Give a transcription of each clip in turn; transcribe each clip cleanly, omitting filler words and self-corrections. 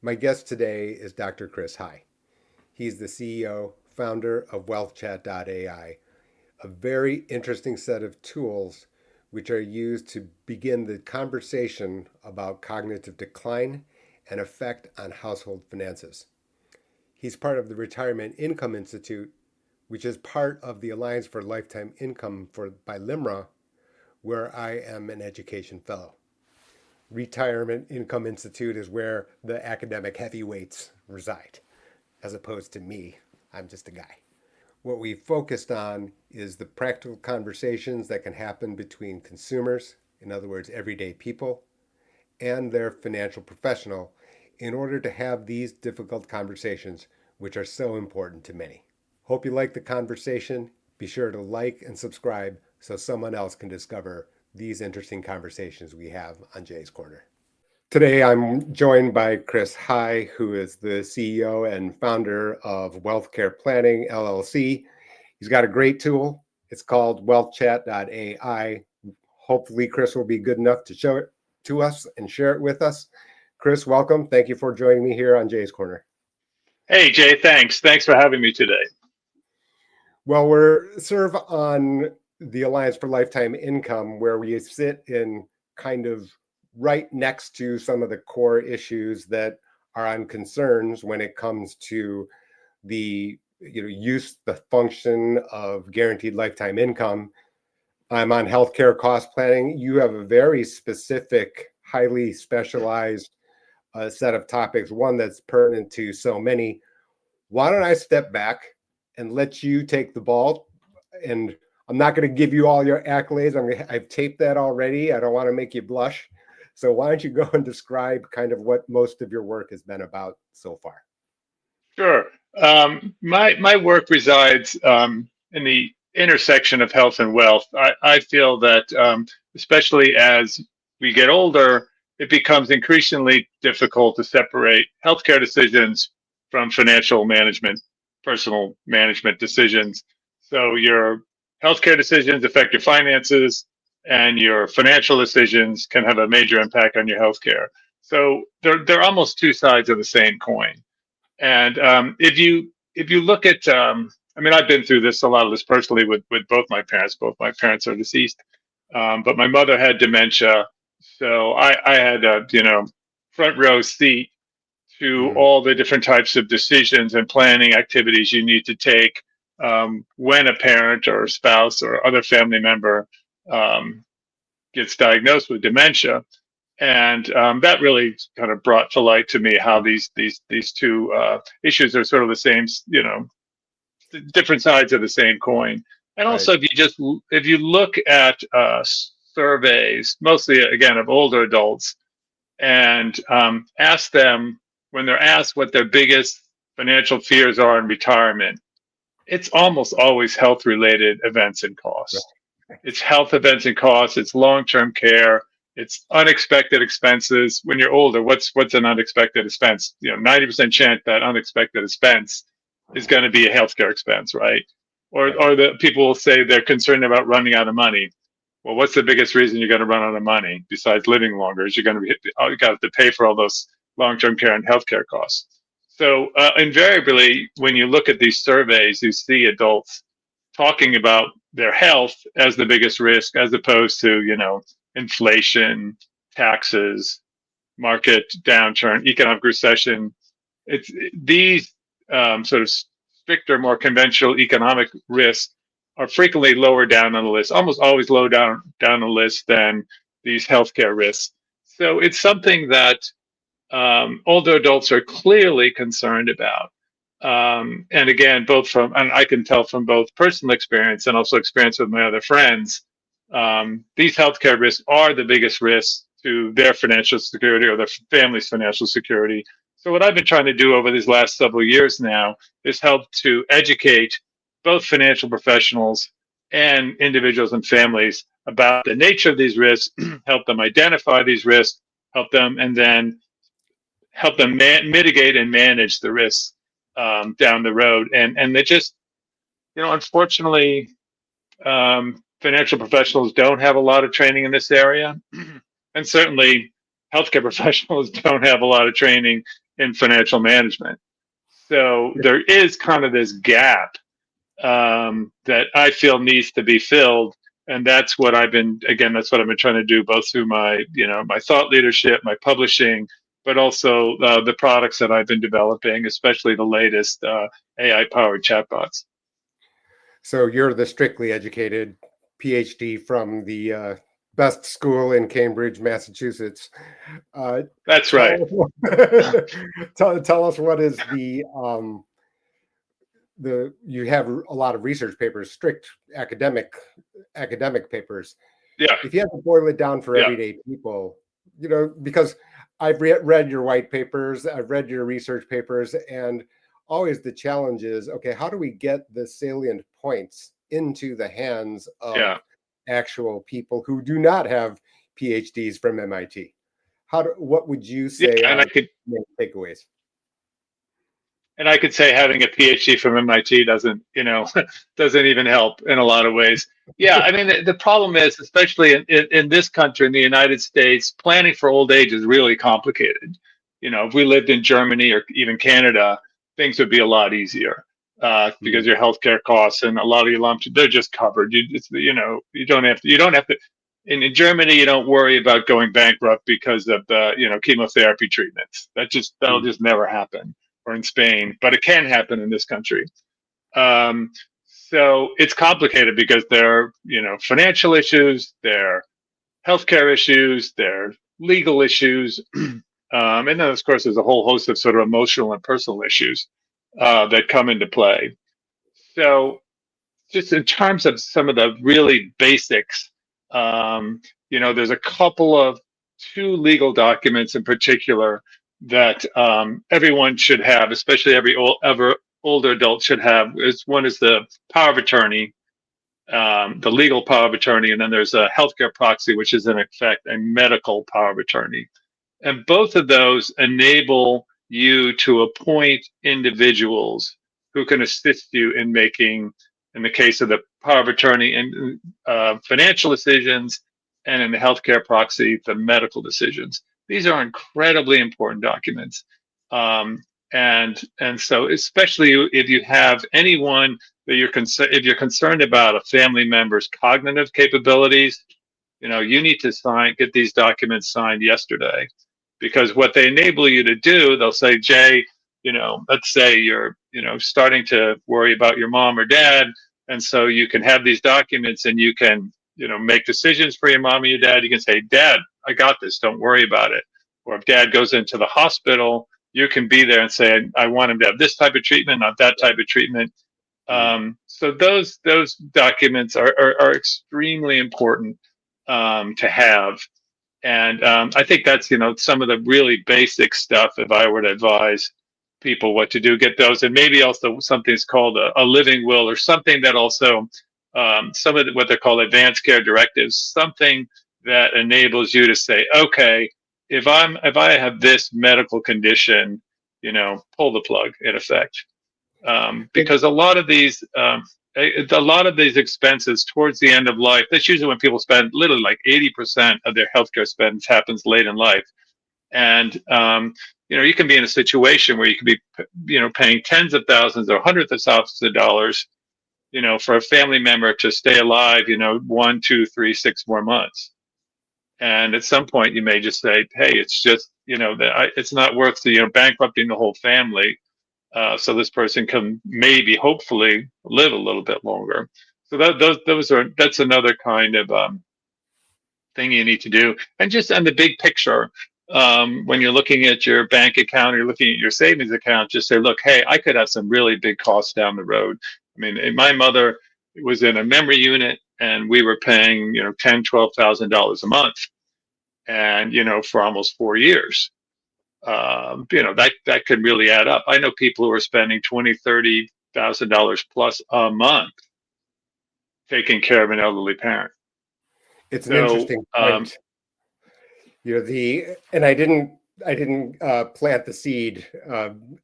My guest today is Dr. Chris Heye. He's the CEO, founder of WealthChat.ai, a very interesting set of tools which are used to begin the conversation about cognitive decline and effect on household finances. He's part of the Retirement Income Institute, which is part of the Alliance for Lifetime Income by LIMRA, where I am an education fellow. Retirement Income Institute is where the academic heavyweights reside, as opposed to me. I'm just a guy. What we focused on is the practical conversations that can happen between consumers, in other words, everyday people, and their financial professional in order to have these difficult conversations, which are so important to many. Hope you like the conversation. Be sure to like and subscribe so someone else can discover these interesting conversations we have on Jay's Corner. Today, I'm joined by Chris Heye, who is the CEO and founder of Wealthcare Planning LLC. He's got a great tool. It's called whealthchat.ai. Hopefully, Chris will be good enough to show it to us and share it with us. Chris, welcome. Thank you for joining me here on Jay's Corner. Hey, Jay, thanks. Thanks for having me today. Well, we're sort of on the Alliance for Lifetime Income, where we sit in kind of right next to some of the core issues that are on concerns when it comes to the the function of guaranteed lifetime income. I'm on healthcare cost planning. You have a very specific, highly specialized set of topics, one that's pertinent to so many. Why don't I step back and let you take the ball? And I'm not going to give you all your accolades. I've taped that already. I don't want to make you blush. So why don't you go and describe kind of what most of your work has been about so far? Sure. My work resides in the intersection of health and wealth. I feel that especially as we get older, it becomes increasingly difficult to separate healthcare decisions from financial management, personal management decisions. So your healthcare decisions affect your finances, and your financial decisions can have a major impact on your healthcare. So they're almost two sides of the same coin. And if you look at, I mean, I've been through a lot of this personally with both my parents. Both my parents are deceased, but my mother had dementia, so I had a front row seat to all the different types of decisions and planning activities you need to take when a parent or a spouse or other family member gets diagnosed with dementia. And that really kind of brought to light to me how these two issues are sort of the same, different sides of the same coin. And also, Right. if you look at surveys, mostly again of older adults, and ask them when they're asked what their biggest financial fears are in retirement, it's almost always health related events and costs. It's health events and costs. It's long term care. It's unexpected expenses. When you're older, what's an unexpected expense? 90% chance that unexpected expense is going to be a healthcare expense, right? Or the people will say they're concerned about running out of money. Well, what's the biggest reason you're going to run out of money besides living longer? Is you're going to you got to pay for all those long-term care and healthcare costs. So invariably, when you look at these surveys, you see adults talking about their health as the biggest risk, as opposed to inflation, taxes, market downturn, economic recession. It's these sort of stricter, more conventional economic risks are frequently lower down on the list, almost always low down the list than these healthcare risks. So it's something that older adults are clearly concerned about. And again, and I can tell from both personal experience and also experience with my other friends, these healthcare risks are the biggest risks to their financial security or their family's financial security. So what I've been trying to do over these last several years now is help to educate both financial professionals and individuals and families about the nature of these risks, help them identify these risks, help them mitigate and manage the risks down the road. And they just, unfortunately, financial professionals don't have a lot of training in this area. And certainly healthcare professionals don't have a lot of training in financial management. So there is kind of this gap that I feel needs to be filled. And that's what I've been, again, that's what I've been trying to do, both through my, my thought leadership, my publishing, but also the products that I've been developing, especially the latest AI powered chatbots. So you're the strictly educated PhD from the best school in Cambridge, Massachusetts. Uh, That's right. tell, tell us what is the you have a lot of research papers, strict academic papers. Yeah. If you have to boil it down for Yeah. everyday people, because I've read your white papers, I've read your research papers, and always the challenge is, okay, how do we get the salient points into the hands Yeah. of actual people who do not have PhDs from MIT? What would you Yeah. say And I are could, main takeaways? And I could say having a PhD from MIT doesn't, doesn't even help in a lot of ways. Yeah, I mean, the problem is, especially in this country, in the United States, planning for old age is really complicated. If we lived in Germany or even Canada, things would be a lot easier because your healthcare costs and a lot of your lumps, they're just covered. You don't have to. In Germany, you don't worry about going bankrupt because of the, chemotherapy treatments. That'll just never happen, or in Spain, but it can happen in this country. So it's complicated because there are, financial issues, there are healthcare issues, there are legal issues, and then of course there's a whole host of sort of emotional and personal issues that come into play. So just in terms of some of the really basics, there's a couple of two legal documents in particular that everyone should have, especially ever older adult should have. One is the power of attorney, the legal power of attorney, and then there's a healthcare proxy, which is in effect a medical power of attorney. And both of those enable you to appoint individuals who can assist you in making, in the case of the power of attorney, and financial decisions, and in the healthcare proxy, the medical decisions. These are incredibly important documents. And so, especially if you have anyone that if you're concerned about a family member's cognitive capabilities, you need to get these documents signed yesterday, because what they enable you to do, they'll say, Jay, let's say you're, starting to worry about your mom or dad. And so you can have these documents and you can, make decisions for your mom or your dad. You can say, Dad, I got this. Don't worry about it. Or if dad goes into the hospital, you can be there and say, I want him to have this type of treatment, not that type of treatment. So those documents are extremely important to have. And I think that's, some of the really basic stuff. If I were to advise people what to do, get those, and maybe also something's called a living will, or something that also, some of what they're called advanced care directives, something that enables you to say, okay, if I have this medical condition, pull the plug, in effect. Because a lot of these expenses towards the end of life, that's usually when people spend literally like 80% of their healthcare spends happens late in life. And, you can be in a situation where you could be, paying tens of thousands or hundreds of thousands of dollars, for a family member to stay alive, 1, 2, 3, 6 more months. And at some point you may just say, hey, it's just, it's not worth bankrupting the whole family. So this person can maybe, hopefully, live a little bit longer. So that's another kind of thing you need to do. And just on the big picture, when you're looking at your bank account or you're looking at your savings account, just say, look, hey, I could have some really big costs down the road. I mean, my mother was in a memory unit, and we were paying, $10,000, $12,000 a month, and for almost 4 years. That could really add up. I know people who are spending $20,000, $30,000 plus a month taking care of an elderly parent. It's an So interesting point. And I didn't plant the seed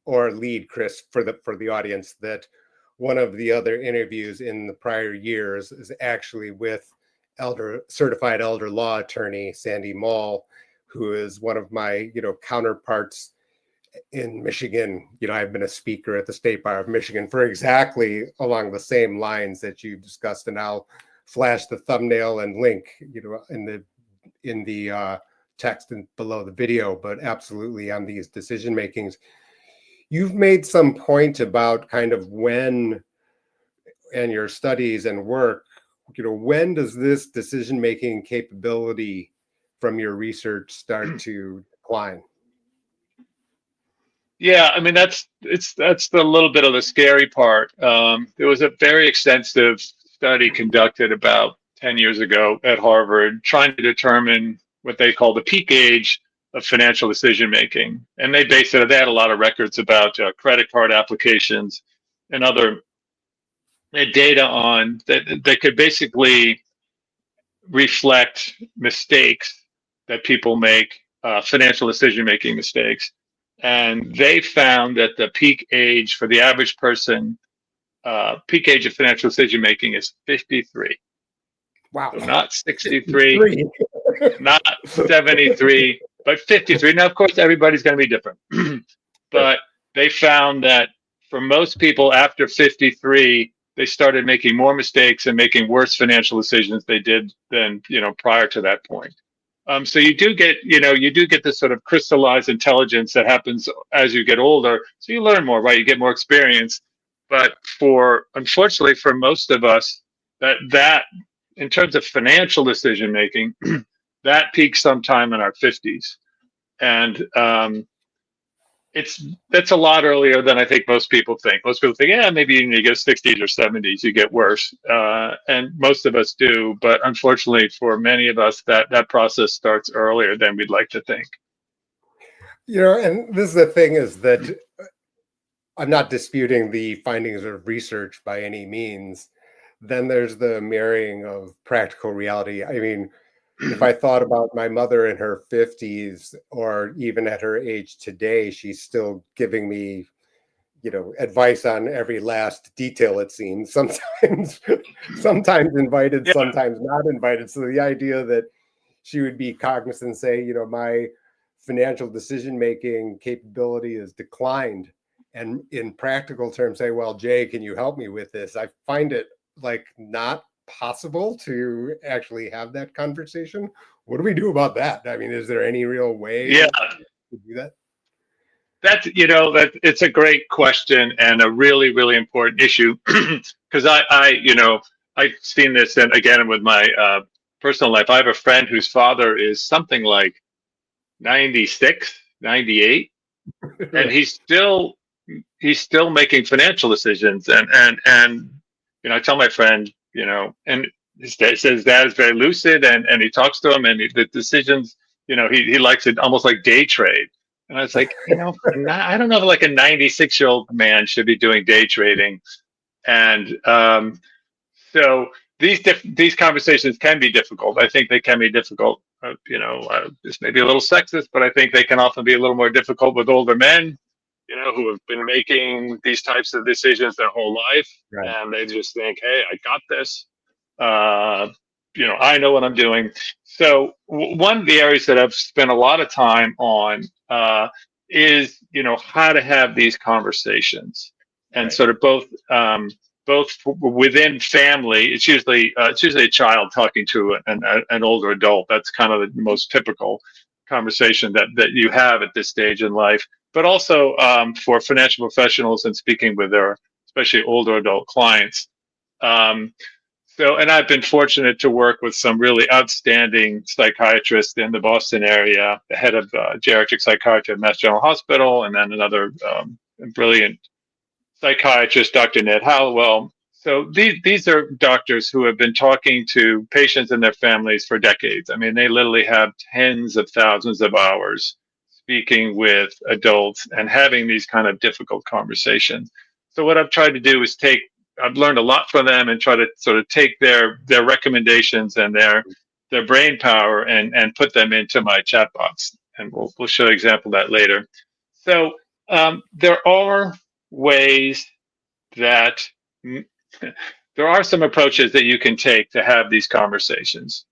or lead Chris for the audience that one of the other interviews in the prior years is actually with certified elder law attorney Sandy Mall, who is one of my counterparts in Michigan, I've been a speaker at the State Bar of Michigan for exactly along the same lines that you discussed, and I'll flash the thumbnail and link, in the text and below the video. But absolutely, on these decision makings, you've made some point about kind of when, and your studies and work, when does this decision making capability from your research start to decline? Yeah, I mean that's the little bit of the scary part. There was a very extensive study conducted about 10 years ago at Harvard trying to determine what they call the peak age of financial decision making, and they based it. They had a lot of records about credit card applications and other data on that could basically reflect mistakes that people make, financial decision making mistakes. And they found that the peak age for the average person, peak age of financial decision making is 53. Wow. So not 63, not 73, but 53. Now, of course, everybody's going to be different. But they found that for most people after 53, they started making more mistakes and making worse financial decisions they did than prior to that point. So you do get this sort of crystallized intelligence that happens as you get older. So you learn more, right? You get more experience. But unfortunately, for most of us, that in terms of financial decision making, that peaks sometime in our 50s, and that's a lot earlier than I think most people think. Most people think, yeah, maybe you get 60s or 70s, you get worse, and most of us do. But unfortunately, for many of us, that process starts earlier than we'd like to think. And this is the thing, is that I'm not disputing the findings of research by any means. Then there's the marrying of practical reality. I mean, if I thought about my mother in her 50s, or even at her age today, she's still giving me, advice on every last detail, it seems. Sometimes invited, Yeah. sometimes not invited. So the idea that she would be cognizant and say, my financial decision-making capability has declined, and in practical terms say, well, Jay, can you help me with this? I find it like not possible to actually have that conversation. What do we do about that? I mean, is there any real way Yeah, to do that? that it's a great question and a really, really important issue because I've seen this, and again with my personal life. I have a friend whose father is something like 96, 98, and he's still making financial decisions. And I tell my friend, and his dad says dad is very lucid, and he talks to him, and the decisions, he likes it almost like day trade. And I was like, I don't know if like a 96-year-old man should be doing day trading. And so these conversations can be difficult. I think they can be difficult. This may be a little sexist, but I think they can often be a little more difficult with older men, who have been making these types of decisions their whole life, Right. and they just think, "Hey, I got this. Uh, I know what I'm doing." So one of the areas that I've spent a lot of time on is, how to have these conversations, and Right. sort of both within family. It's usually a child talking to an older adult. That's kind of the most typical conversation that you have at this stage in life. But also for financial professionals and speaking with their especially older adult clients. Um, and I've been fortunate to work with some really outstanding psychiatrists in the Boston area, the head of geriatric psychiatry at Mass General Hospital, and then another brilliant psychiatrist, Dr. Ned Hallowell. So these are doctors who have been talking to patients and their families for decades. I mean, they literally have tens of thousands of hours speaking with adults and having these kind of difficult conversations. So what I've tried to do is I've learned a lot from them and try to sort of take their recommendations and their brain power and put them into my chatbots. And we'll show an example of that later. So there are ways that there are some approaches that you can take to have these conversations.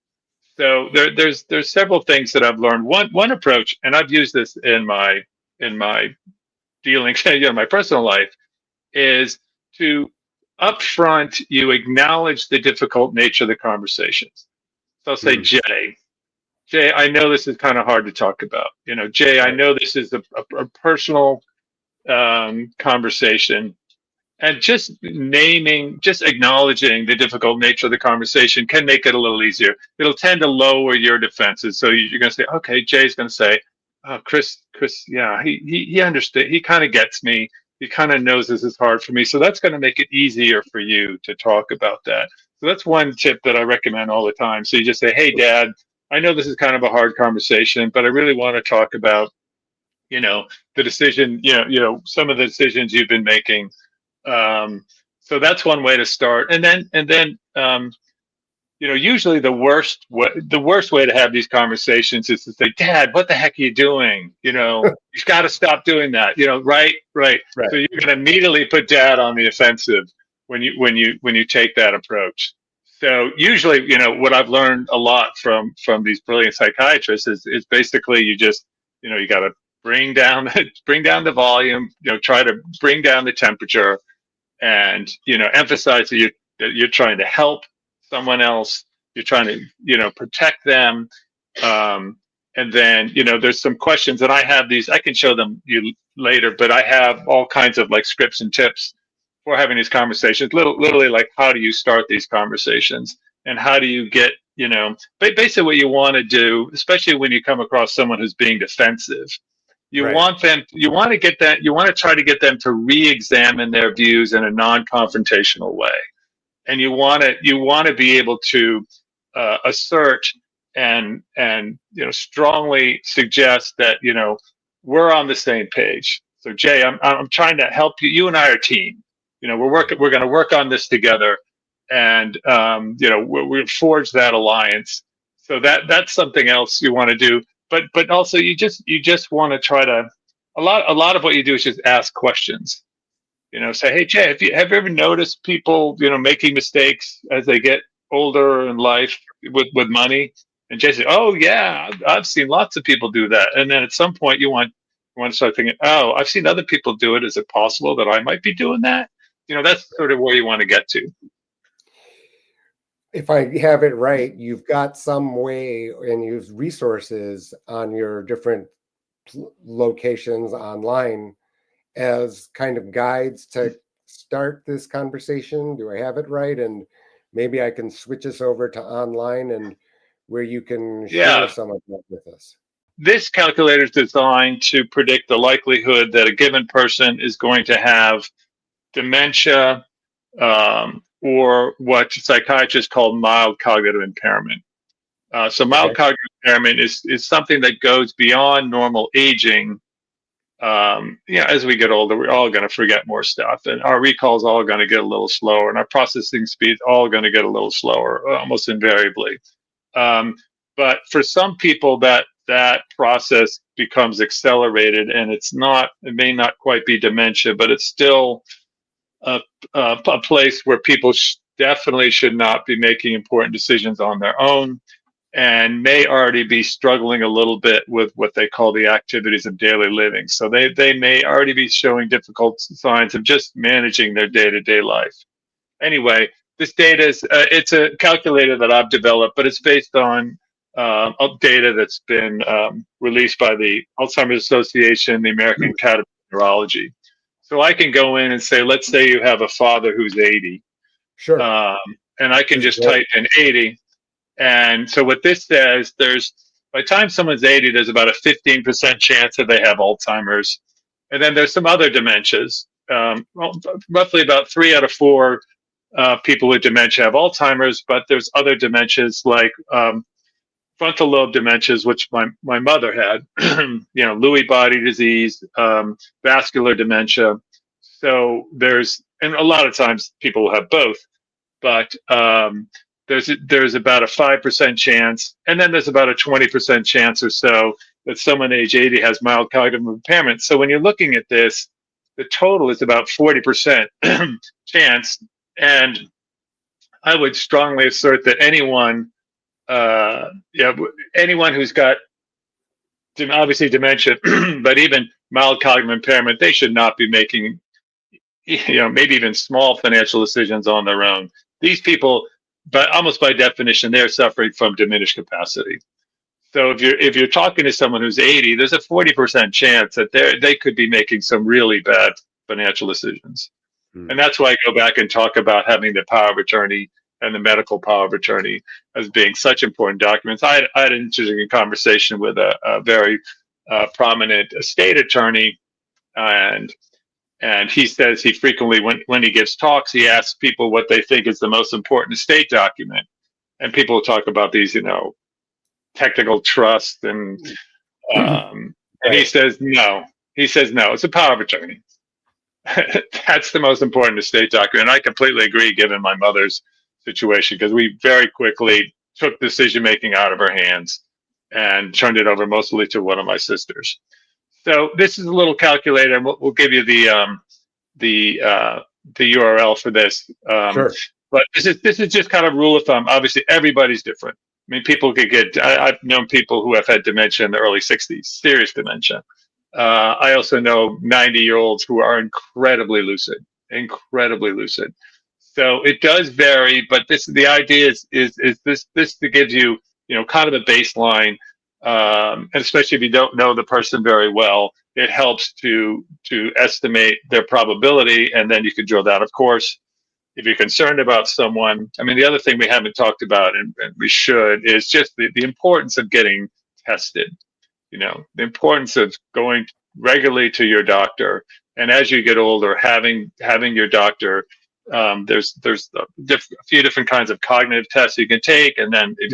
So there's several things that I've learned. One approach, and I've used this in my dealing, my personal life, is to upfront you acknowledge the difficult nature of the conversations. So I'll say, Hmm. Jay, I know this is kind of hard to talk about. Jay, I Right. know this is a personal conversation, and just acknowledging the difficult nature of the conversation can make it a little easier. It'll tend to lower your defenses. So you're going to say, okay, Jay's going to say, oh, Chris, yeah, he understood. He kind of gets me. He kind of knows this is hard for me. So that's going to make it easier for you to talk about that. So that's one tip that I recommend all the time. So you just say, hey, Dad, I know this is kind of a hard conversation, but I really want to talk about, you know, the decision, some of the decisions you've been making. So that's one way to start. And then usually the worst way to have these conversations is to say, Dad, what the heck are you doing? You've got to stop doing that. Right, right. Right. So you're going to immediately put Dad on the offensive when you take that approach. So usually, what I've learned a lot from these brilliant psychiatrists is basically you got to bring down bring down the volume, try to bring down the temperature, and emphasize that you're trying to help someone else, you're trying to protect them. And then there's some questions, and I have these, I can show them you later, but I have all kinds of like scripts and tips for having these conversations, literally like how do you start these conversations, and how do you get basically what you want to do, especially when you come across someone who's being defensive. Right. You want to get that, you want to try to get them to re-examine their views in a non-confrontational way. And you want to be able to assert and strongly suggest that we're on the same page. So Jay, I'm trying to help you. You and I are a team. We're going to work on this together, and we forge that alliance. So that's something else you want to do. But also you just want to try to, a lot of what you do is just ask questions. Say, hey Jay, have you ever noticed people making mistakes as they get older in life with money? And Jay said, oh yeah, I've seen lots of people do that. And then at some point you want to start thinking, oh, I've seen other people do it. Is it possible that I might be doing that? That's sort of where you want to get to. If I have it right, you've got some way and use resources on your different locations online as kind of guides to start this conversation. Do I have it right? And maybe I can switch us over to online and where you can share Yeah. some of that with us. This calculator is designed to predict the likelihood that a given person is going to have dementia, or what psychiatrists call mild cognitive impairment. So mild Okay. cognitive impairment is something that goes beyond normal aging. As we get older, we're all going to forget more stuff, and our recall is all going to get a little slower, and our processing speed is all going to get a little slower, almost invariably. Um, but for some people, that process becomes accelerated, and it may not quite be dementia, but it's still a place where people definitely should not be making important decisions on their own, and may already be struggling a little bit with what they call the activities of daily living. So they may already be showing difficult signs of just managing their day-to-day life. Anyway, this data it's a calculator that I've developed, but it's based on data that's been released by the Alzheimer's Association, the American Academy of Neurology. So I can go in and say, let's say you have a father who's 80, Sure. um, and I can This is just great. type in 80. And so what this says, by the time someone's 80, there's about a 15% chance that they have Alzheimer's. And then there's some other dementias. Roughly about 3 out of 4 people with dementia have Alzheimer's, but there's other dementias like frontal lobe dementias, which my mother had, Lewy body disease, vascular dementia. So and a lot of times people will have both, but there's about a 5% chance, and then there's about a 20% chance or so that someone age 80 has mild cognitive impairment. So when you're looking at this, the total is about 40% chance, and I would strongly assert that anyone, anyone who's got obviously dementia, but even mild cognitive impairment, they should not be making, maybe even small financial decisions on their own. These people, but almost by definition, they're suffering from diminished capacity. So if you're talking to someone who's 80, there's a 40% chance that they could be making some really bad financial decisions. And that's why I go back and talk about having the power of attorney and the medical power of attorney as being such important documents. I had an interesting conversation with a very prominent estate attorney, and he says he frequently, when he gives talks, he asks people what they think is the most important estate document, and people talk about these, technical trust and he says no. He says no. It's a power of attorney. That's the most important estate document. And I completely agree, given my mother's situation, because we very quickly took decision making out of her hands and turned it over mostly to one of my sisters. So this is a little calculator, and we'll give you the URL for this. Sure. But this is just kind of rule of thumb. Obviously, everybody's different. I mean, people could get. I've known people who have had dementia in the early 60s, serious dementia. I also know 90-year-olds who are incredibly lucid. So it does vary, but the idea is this to give you kind of a baseline, and especially if you don't know the person very well, it helps to estimate their probability, and then you can drill down. Of course, if you're concerned about someone, I mean, the other thing we haven't talked about, and we should, is just the importance of getting tested. The importance of going regularly to your doctor, and as you get older, having your doctor. There's a few different kinds of cognitive tests you can take, and then if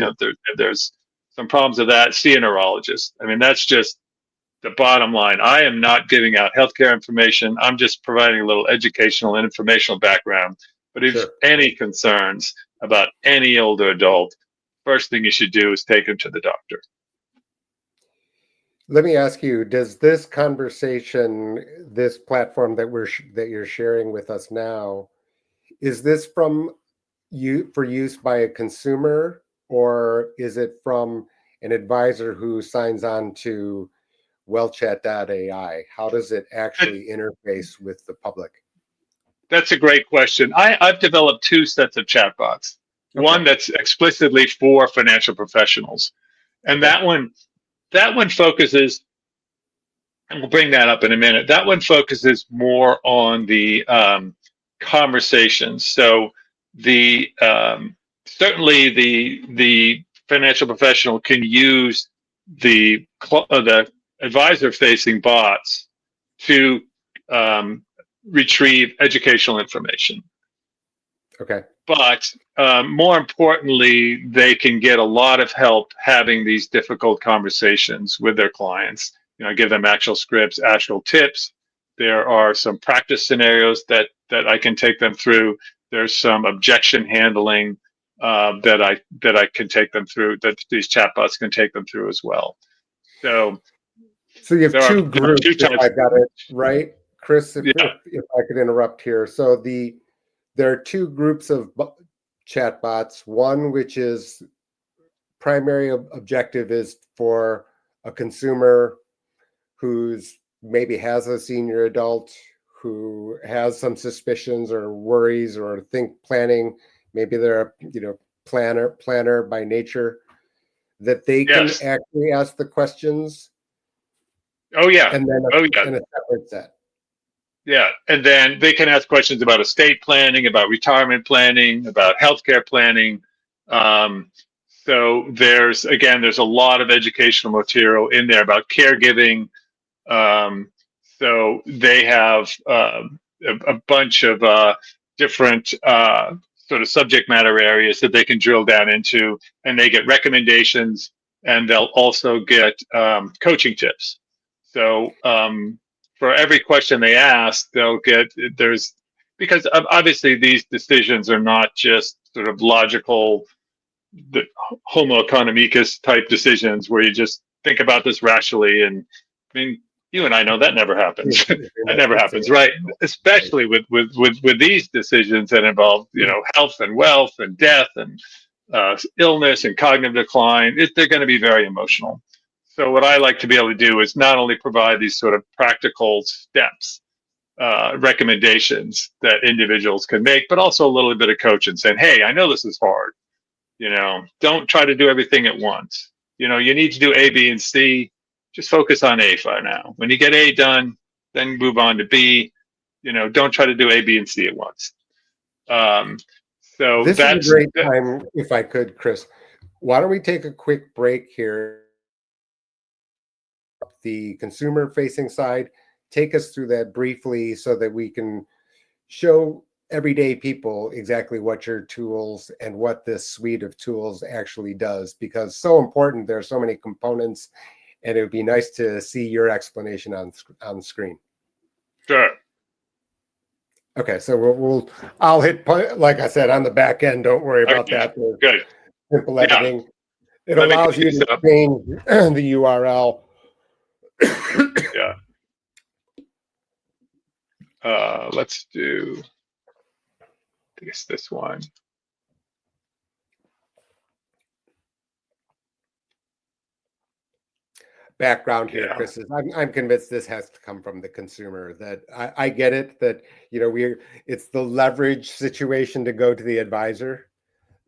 there's some problems with that, see a neurologist. I mean, that's just the bottom line. I am not giving out healthcare information. I'm just providing a little educational and informational background. But if any concerns about any older adult, first thing you should do is take them to the doctor. Let me ask you: does this conversation, this platform that you're sharing with us now, is this from you for use by a consumer, or is it from an advisor who signs on to whealthchat.ai? How does it actually interface with the public? That's a great question. I've developed two sets of chatbots. Okay. One that's explicitly for financial professionals, and that one focuses, and we'll bring that up in a minute. That one focuses more on the conversations. So certainly the financial professional can use the advisor-facing bots to retrieve educational information. Okay. But more importantly, they can get a lot of help having these difficult conversations with their clients. Give them actual scripts, actual tips. There are some practice scenarios that I can take them through. There's some objection handling that I can take them through, that these chatbots can take them through as well. So you have two groups, if I got it right, Chris, if I could interrupt here. So there are two groups of chatbots. One, which is primary objective, is for a consumer who's maybe has a senior adult who has some suspicions or worries or planning. Maybe they're a planner by nature, that they can actually ask the questions. Oh yeah. And then in a separate set. Yeah, and then they can ask questions about estate planning, about retirement planning, about healthcare planning. So there's a lot of educational material in there about caregiving. So they have a bunch of different sort of subject matter areas that they can drill down into, and they get recommendations, and they'll also get coaching tips. So for every question they ask, because obviously these decisions are not just sort of logical, the homo economicus type decisions where you just think about this rationally. And I mean, you and I know that never happens. That never happens, right? Especially with these decisions that involve, health and wealth and death and illness and cognitive decline. They're going to be very emotional. So what I like to be able to do is not only provide these sort of practical steps, recommendations that individuals can make, but also a little bit of coaching, saying, "Hey, I know this is hard. Don't try to do everything at once. You need to do A, B, and C. Just focus on A for now. When you get A done, then move on to B. Don't try to do A, B, and C at once." Um, so This is a that's great time, if I could, Chris. Why don't we take a quick break here? The consumer facing side, take us through that briefly so that we can show everyday people exactly what your tools and what this suite of tools actually does, because so important. There are so many components, and it would be nice to see your explanation on screen. sure. Okay, so I'll hit, like I said, on the back end. Don't worry about Okay, that. There's good. simple Yeah, editing. It let me allows get you these to up. change the URL. Yeah. Let's do, I guess, this one. Background here, Yeah. Chris, is I'm convinced this has to come from the consumer. That I get it, that it's the leverage situation to go to the advisor.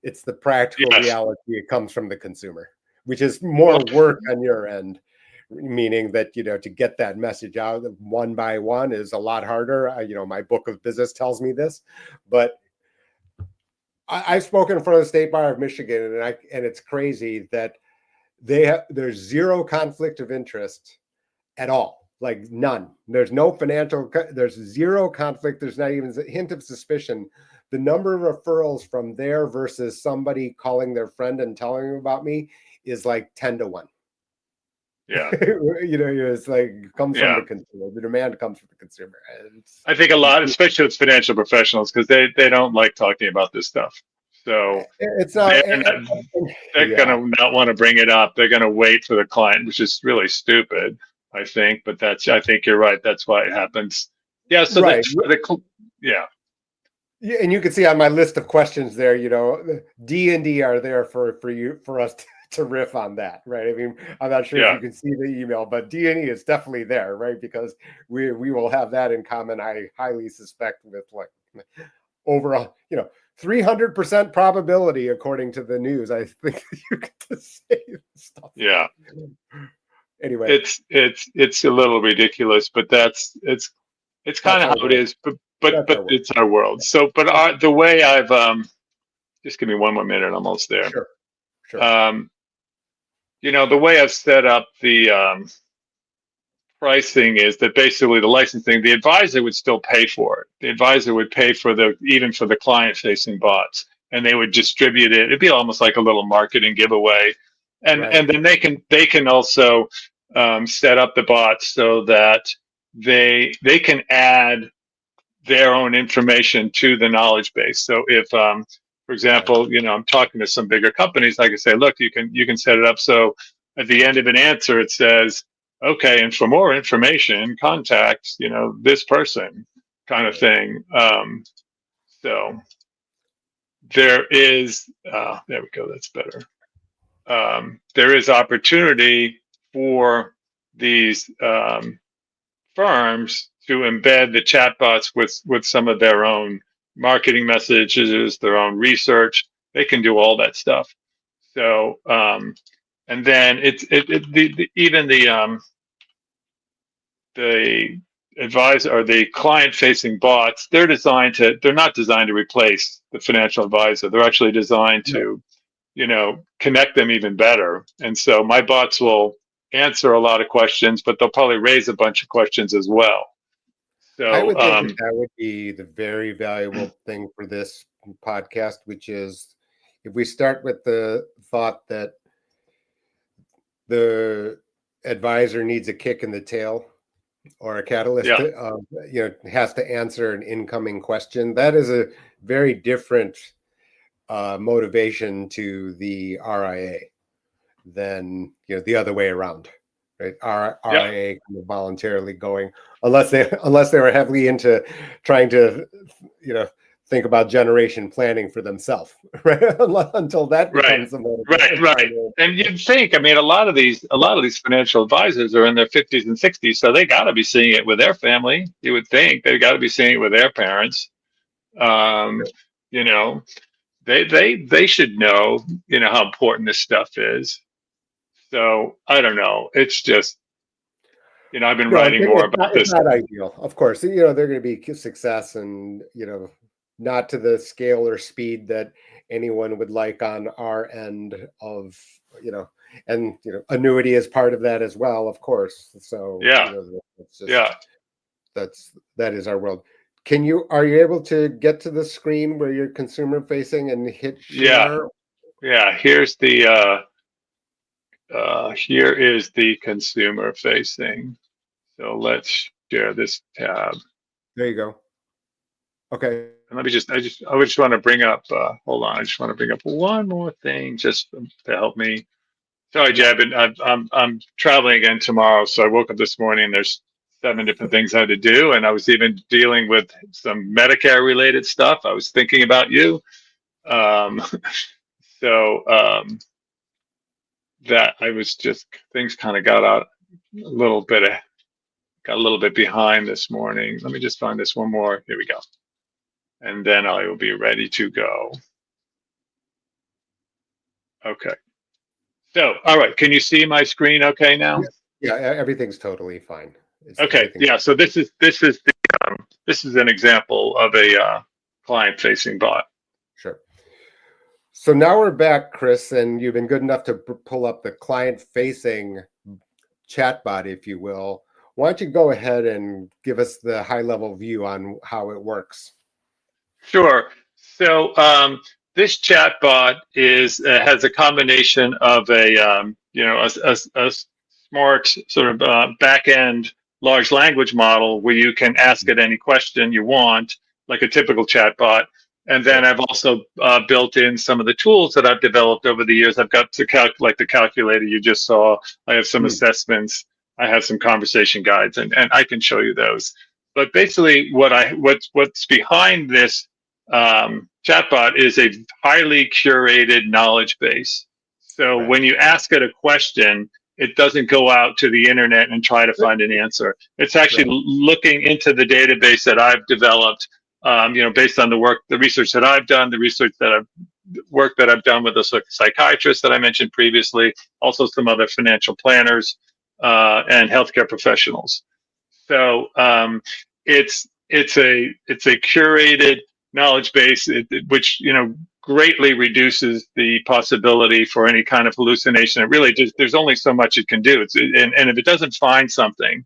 It's the practical Yes. reality. It comes from the consumer, which is Well, more work on your end, meaning that to get that message out one by one is a lot harder. My book of business tells me this, but I've spoken in front of the State Bar of Michigan, and it's crazy that there's zero conflict of interest at all, like none. There's no financial, there's zero conflict. There's not even a hint of suspicion. The number of referrals from there versus somebody calling their friend and telling them about me is like 10 to 1. yeah. It's like, comes from Yeah. the consumer. The demand comes from the consumer. I think a lot, especially with financial professionals, because they don't like talking about this stuff. So It's not. they're not, they're Yeah. gonna not want to bring it up. They're gonna wait for the client, which is really stupid, I think. But I think you're right. That's why it happens. Yeah. So Right. yeah, Yeah, and you can see on my list of questions there, D and D are there for us to riff on that, right? I mean, I'm not sure if yeah, you can see the email, but D and E is definitely there, right? Because we will have that in common. I highly suspect with like over a 300% probability according to the news. I think you get to say stuff. yeah. Anyway, It's a little ridiculous, but it's kind that's of our how it world. is. But That's our world. it's our world. So, but the way I've just give me one more minute. I'm almost there. Sure, sure. Um, the way I've set up the pricing is that basically the licensing, the advisor would still pay for it. The advisor would pay for even for the client facing bots, and they would distribute it. It'd be almost like a little marketing giveaway. And Right. then they can also set up the bots so that they can add their own information to the knowledge base. So if for Right. example, I'm talking to some bigger companies, I can say, look, you can set it up so at the end of an answer it says, okay, and for more information, contact, this person, kind of Right. thing. So there is there we go, that's better. There is opportunity for these firms to embed the chatbots with some of their own marketing messages, their own research. They can do all that stuff. So, and then even the advisor or the client facing bots, they're not designed to replace the financial advisor. They're actually designed No, to connect them even better. And so my bots will answer a lot of questions, but they'll probably raise a bunch of questions as well. I So would think that would be the very valuable thing for this podcast, which is if we start with the thought that the advisor needs a kick in the tail or a catalyst, yeah, has to answer an incoming question. That is a very different motivation to the RIA than the other way around, right? yeah, RIA kind of voluntarily going, unless they were heavily into trying to think about generation planning for themselves, right? Until that Right, becomes the motivation. right. And you'd think, I mean, a lot of these financial advisors are in their 50s and 60s, so they got to be seeing it with their family. You would think they got to be seeing it with their parents. Um, you know, they should know, how important this stuff is. So I don't know. It's just, I've been No, writing more about it's this. not ideal. Of course, they're going to be success, and not to the scale or speed that anyone would like on our end of and annuity is part of that as well, of course. So Yeah, it's just yeah, that is our world. Are you able to get to the screen where you're consumer facing and hit yeah, share? yeah. Here is the consumer facing. So let's share this tab. There you go. Okay. And I would just want to bring up, hold on, I just want to bring up one more thing just to help me. Sorry, Yeah. Jeb, I'm traveling again tomorrow. So I woke up this morning, there's 7 different things I had to do. And I was even dealing with some Medicare related stuff. I was thinking about you. Um, so that I was just, things kind of got a little bit behind this morning. Let me just find this one more. Here we go. And then I will be ready to go. Okay. So, all right. Can you see my screen okay now? Yeah. Yeah. Everything's totally fine. Okay. Everything. Yeah. So this is an example of a client-facing bot. Sure. So now we're back, Chris, and you've been good enough to pull up the client-facing chatbot, if you will. Why don't you go ahead and give us the high-level view on how it works? Sure. So this chatbot has a combination of a smart sort of back end large language model where you can ask it any question you want, like a typical chatbot. And then Sure. I've also built in some of the tools that I've developed over the years. I've got like the calculator you just saw. I have some Hmm. assessments. I have some conversation guides, and I can show you those. But basically, what's behind this chatbot is a highly curated knowledge base. So Right. when you ask it a question, it doesn't go out to the internet and try to find an answer. It's actually Right. looking into the database that I've developed, based on the research that I've done, work that I've done with a psychiatrist that I mentioned previously, also some other financial planners and healthcare professionals. So it's a curated knowledge base, which greatly reduces the possibility for any kind of hallucination. It really just there's only so much it can do. And if it doesn't find something,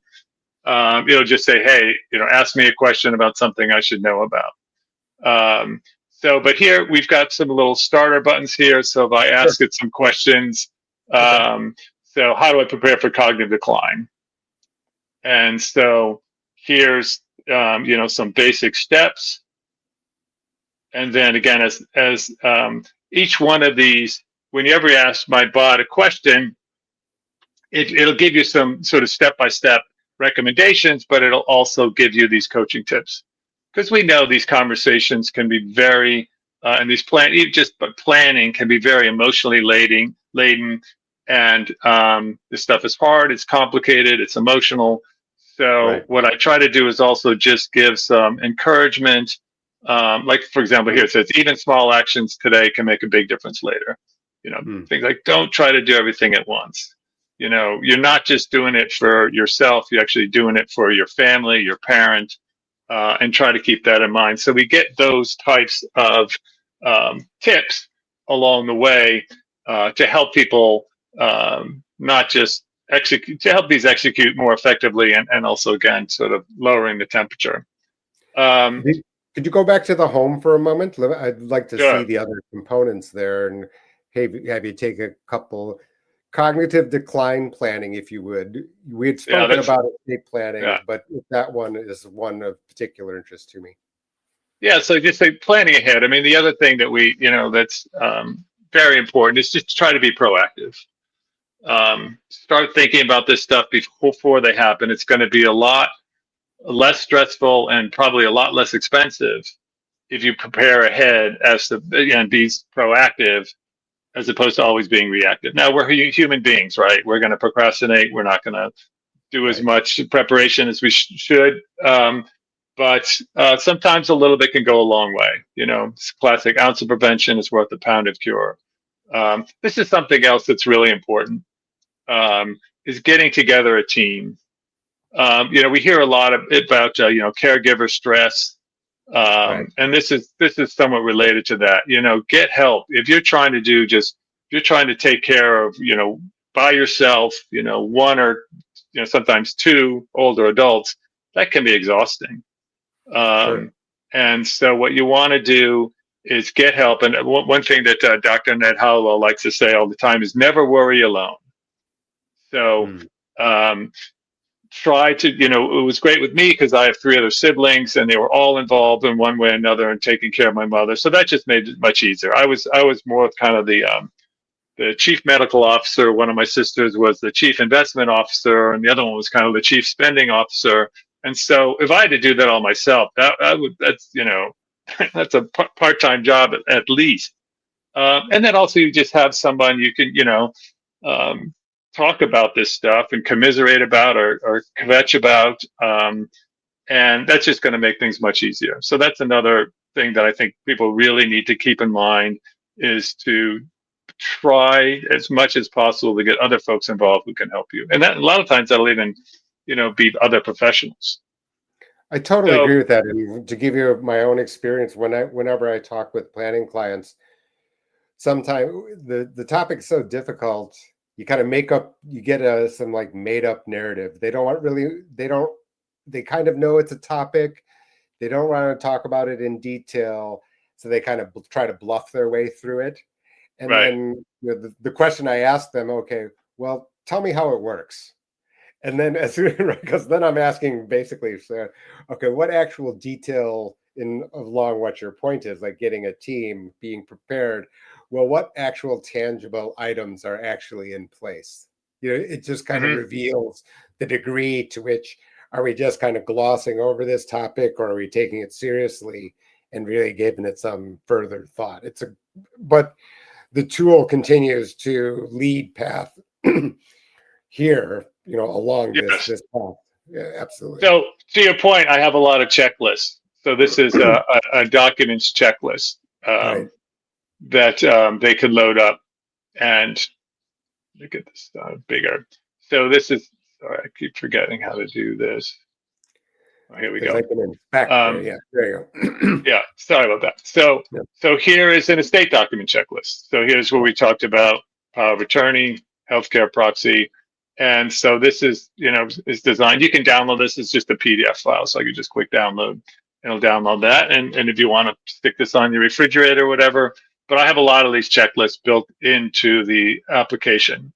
it'll just say, hey, ask me a question about something I should know about. But here we've got some little starter buttons here. So if I Sure. ask it some questions, Okay. so how do I prepare for cognitive decline? And so here's some basic steps. And then again, as each one of these, whenever you ask my bot a question, it'll give you some sort of step-by-step recommendations, but it'll also give you these coaching tips. Because we know these conversations can be very, and planning can be very emotionally laden, and this stuff is hard, it's complicated, it's emotional. So Right. what I try to do is also just give some encouragement. Like for example, here it says, even small actions today can make a big difference later. Hmm. Things like don't try to do everything at once. You're not just doing it for yourself, you're actually doing it for your family, your parent, and try to keep that in mind. So we get those types of tips along the way to help people not just to help these execute more effectively and also, again, sort of lowering the temperature. Um, Could you go back to the home for a moment? I'd like to see sure. the other components there, and have you take a couple cognitive decline planning, if you would. We had Yeah, spoken about estate planning, yeah. but that one is one of particular interest to me. Yeah, so just like planning ahead. I mean, the other thing that that's very important is just to try to be proactive. Start thinking about this stuff before they happen. It's going to be a lot less stressful and probably a lot less expensive if you prepare ahead as to and be proactive as opposed to always being reactive. Now we're human beings, right? We're going to procrastinate. We're not going to do as Right. much preparation as we should. But sometimes a little bit can go a long way. It's classic ounce of prevention is worth a pound of cure. This is something else that's really important, is getting together a team. We hear a lot about caregiver stress, Right. and this is somewhat related to that. Get help if you're trying to if you're trying to take care of by yourself. One or sometimes two older adults. That can be exhausting. Sure. And so what you want to do is get help. And one thing that Dr. Ned Howell likes to say all the time is never worry alone. So Mm. um, try to, it was great with me because I have three other siblings and they were all involved in one way or another in taking care of my mother. So that just made it much easier. I was more of kind of the chief medical officer. One of my sisters was the chief investment officer, and the other one was kind of the chief spending officer. And so, if I had to do that all myself, that's that's a part-time job at least. And then also, you just have someone you can um, talk about this stuff and commiserate about or kvetch about, and that's just going to make things much easier. So that's another thing that I think people really need to keep in mind is to try as much as possible to get other folks involved who can help you. And that a lot of times that'll even, be other professionals. I totally So agree with that. And to give you my own experience, whenever I talk with planning clients, sometimes the topic's so difficult, you kind of you get some like made up narrative. They kind of know it's a topic. They don't want to talk about it in detail. So they kind of try to bluff their way through it. And right. then the question I ask them, okay, well, tell me how it works. And then because then I'm asking basically, so, okay, what actual detail along what your point is, like getting a team, being prepared. Well, what actual tangible items are actually in place? It just kind of Hmm. reveals the degree to which are we just kind of glossing over this topic, or are we taking it seriously and really giving it some further thought? But the tool continues to lead path here, along this Yes. this path. Yeah, absolutely. So to your point, I have a lot of checklists. So this is a documents checklist Right. that they can load up and look at this bigger. So this is, sorry, I keep forgetting how to do this. Oh, here we There's go. like an inspect there. Um, Yeah, there you go. yeah, sorry about that. So, Yep. so here is an estate document checklist. So here's where we talked about power of attorney, healthcare proxy, and so this is designed. You can download this. It's just a PDF file, so I can just click download. It'll download that, and if you want to stick this on your refrigerator or whatever. But I have a lot of these checklists built into the application.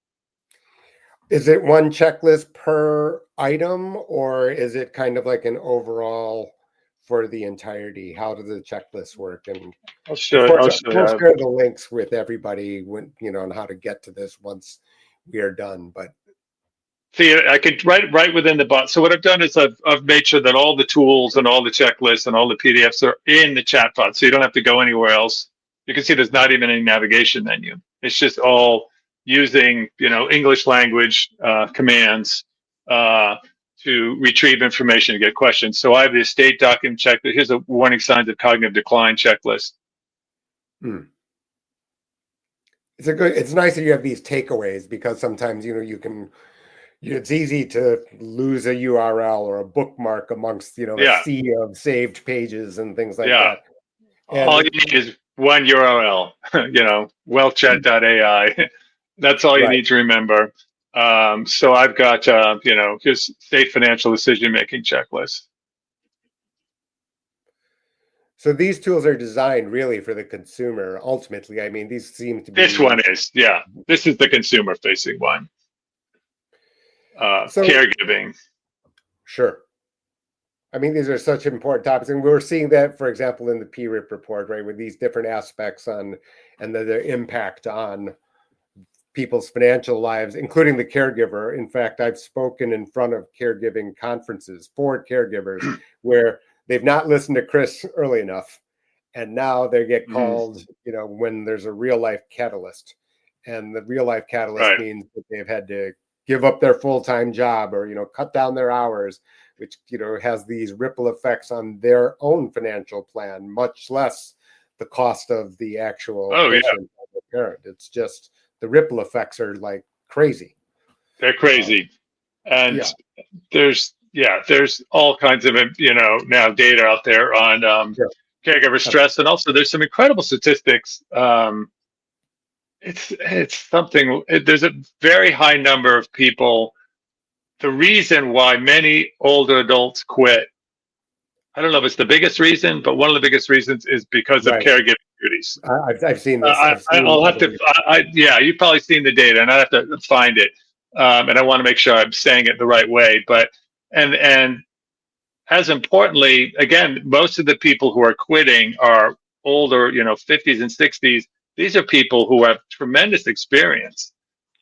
Is it one checklist per item, or is it kind of like an overall for the entirety? How do the checklists work? And I'll of show it. course, I'll show we'll you. share the links with everybody when on how to get to this once we are done. But See, I could right within the bot. So what I've done is I've made sure that all the tools and all the checklists and all the PDFs are in the chatbot, so you don't have to go anywhere else. You can see there's not even any navigation menu. It's just all using English language commands uh, to retrieve information to get questions. So I have the estate document checklist. Here's a warning signs of cognitive decline checklist. hmm. It's nice that you have these takeaways, because sometimes it's easy to lose a URL or a bookmark amongst a Yeah, sea of saved pages and things like yeah. that. And All you need is one URL, whealthchat.ai. That's all you right. need to remember. So I've got, here's state financial decision making checklist. So these tools are designed really for the consumer. Ultimately, I mean, these seem to This one be is, yeah, this is the consumer facing one. so Caregiving. sure. I mean, these are such important topics, and we're seeing that, for example, in the PRIP report, right, with these different aspects on and their impact on people's financial lives, including the caregiver. In fact, I've spoken in front of caregiving conferences for caregivers where they've not listened to Chris early enough. And now they get Mhm. called, when there's a real life catalyst. And the real life catalyst Right. means that they've had to give up their full-time job or, cut down their hours, which, has these ripple effects on their own financial plan, much less the cost of the actual Oh yeah, patient or the parent. It's just the ripple effects are like crazy. they're Um, crazy. And yeah, there's all kinds of now data out there on yeah, caregiver stress, and also there's some incredible statistics. It's something. There's a very high number of people. The reason why many older adults quit, I don't know if it's the biggest reason, but one of the biggest reasons is because of right. caregiving duties. I've seen this. I've seen I'll have to. evidence. Yeah, you've probably seen the data, and I have to find it, and I want to make sure I'm saying it the right way. But and as importantly, again, most of the people who are quitting are older, 50s and 60s. These are people who have tremendous experience.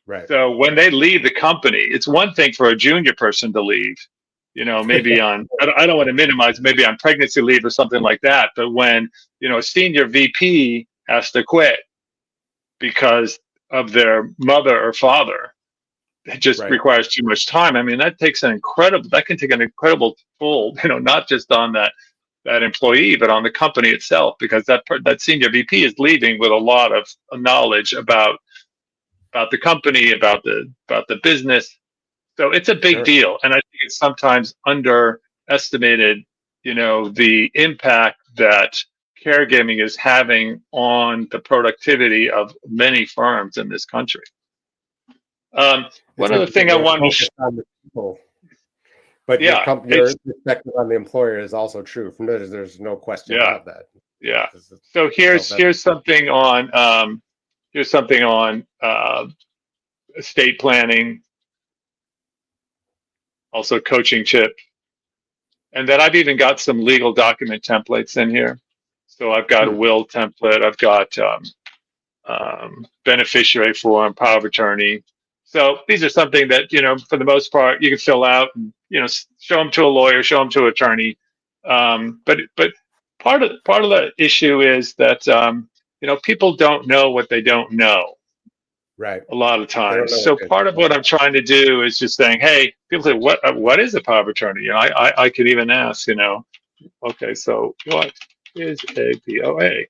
Right. So when they leave the company, it's one thing for a junior person to leave, maybe on, I don't want to minimize, maybe on pregnancy leave or something like that. But when, a senior VP has to quit because of their mother or father, it just Right. requires too much time. I mean, that can take an incredible toll, not just on that employee, but on the company itself, because that senior VP is leaving with a lot of knowledge about the company, about the business. So it's a big Sure. deal, and I think it's sometimes underestimated. The impact that caregiving is having on the productivity of many firms in this country. It's One other interesting thing I you're wanted to, focused on the people, but yeah, your it's perspective on the employer is also true. There's no question yeah, about that. yeah. This is So here's self-evident. here's something on estate planning, also coaching chip. And then I've even got some legal document templates in here. So I've got a Hmm. will template. I've got beneficiary form, power of attorney. So these are something that, for the most part, you can fill out and, show them to a lawyer, show them to an attorney. But part of the issue is that, people don't know what they don't know Right. a lot of They don't times. know what So they part of don't what know. I'm trying to do is just saying, hey, people say, what is a power of attorney? I could even ask, okay, so what is a POA?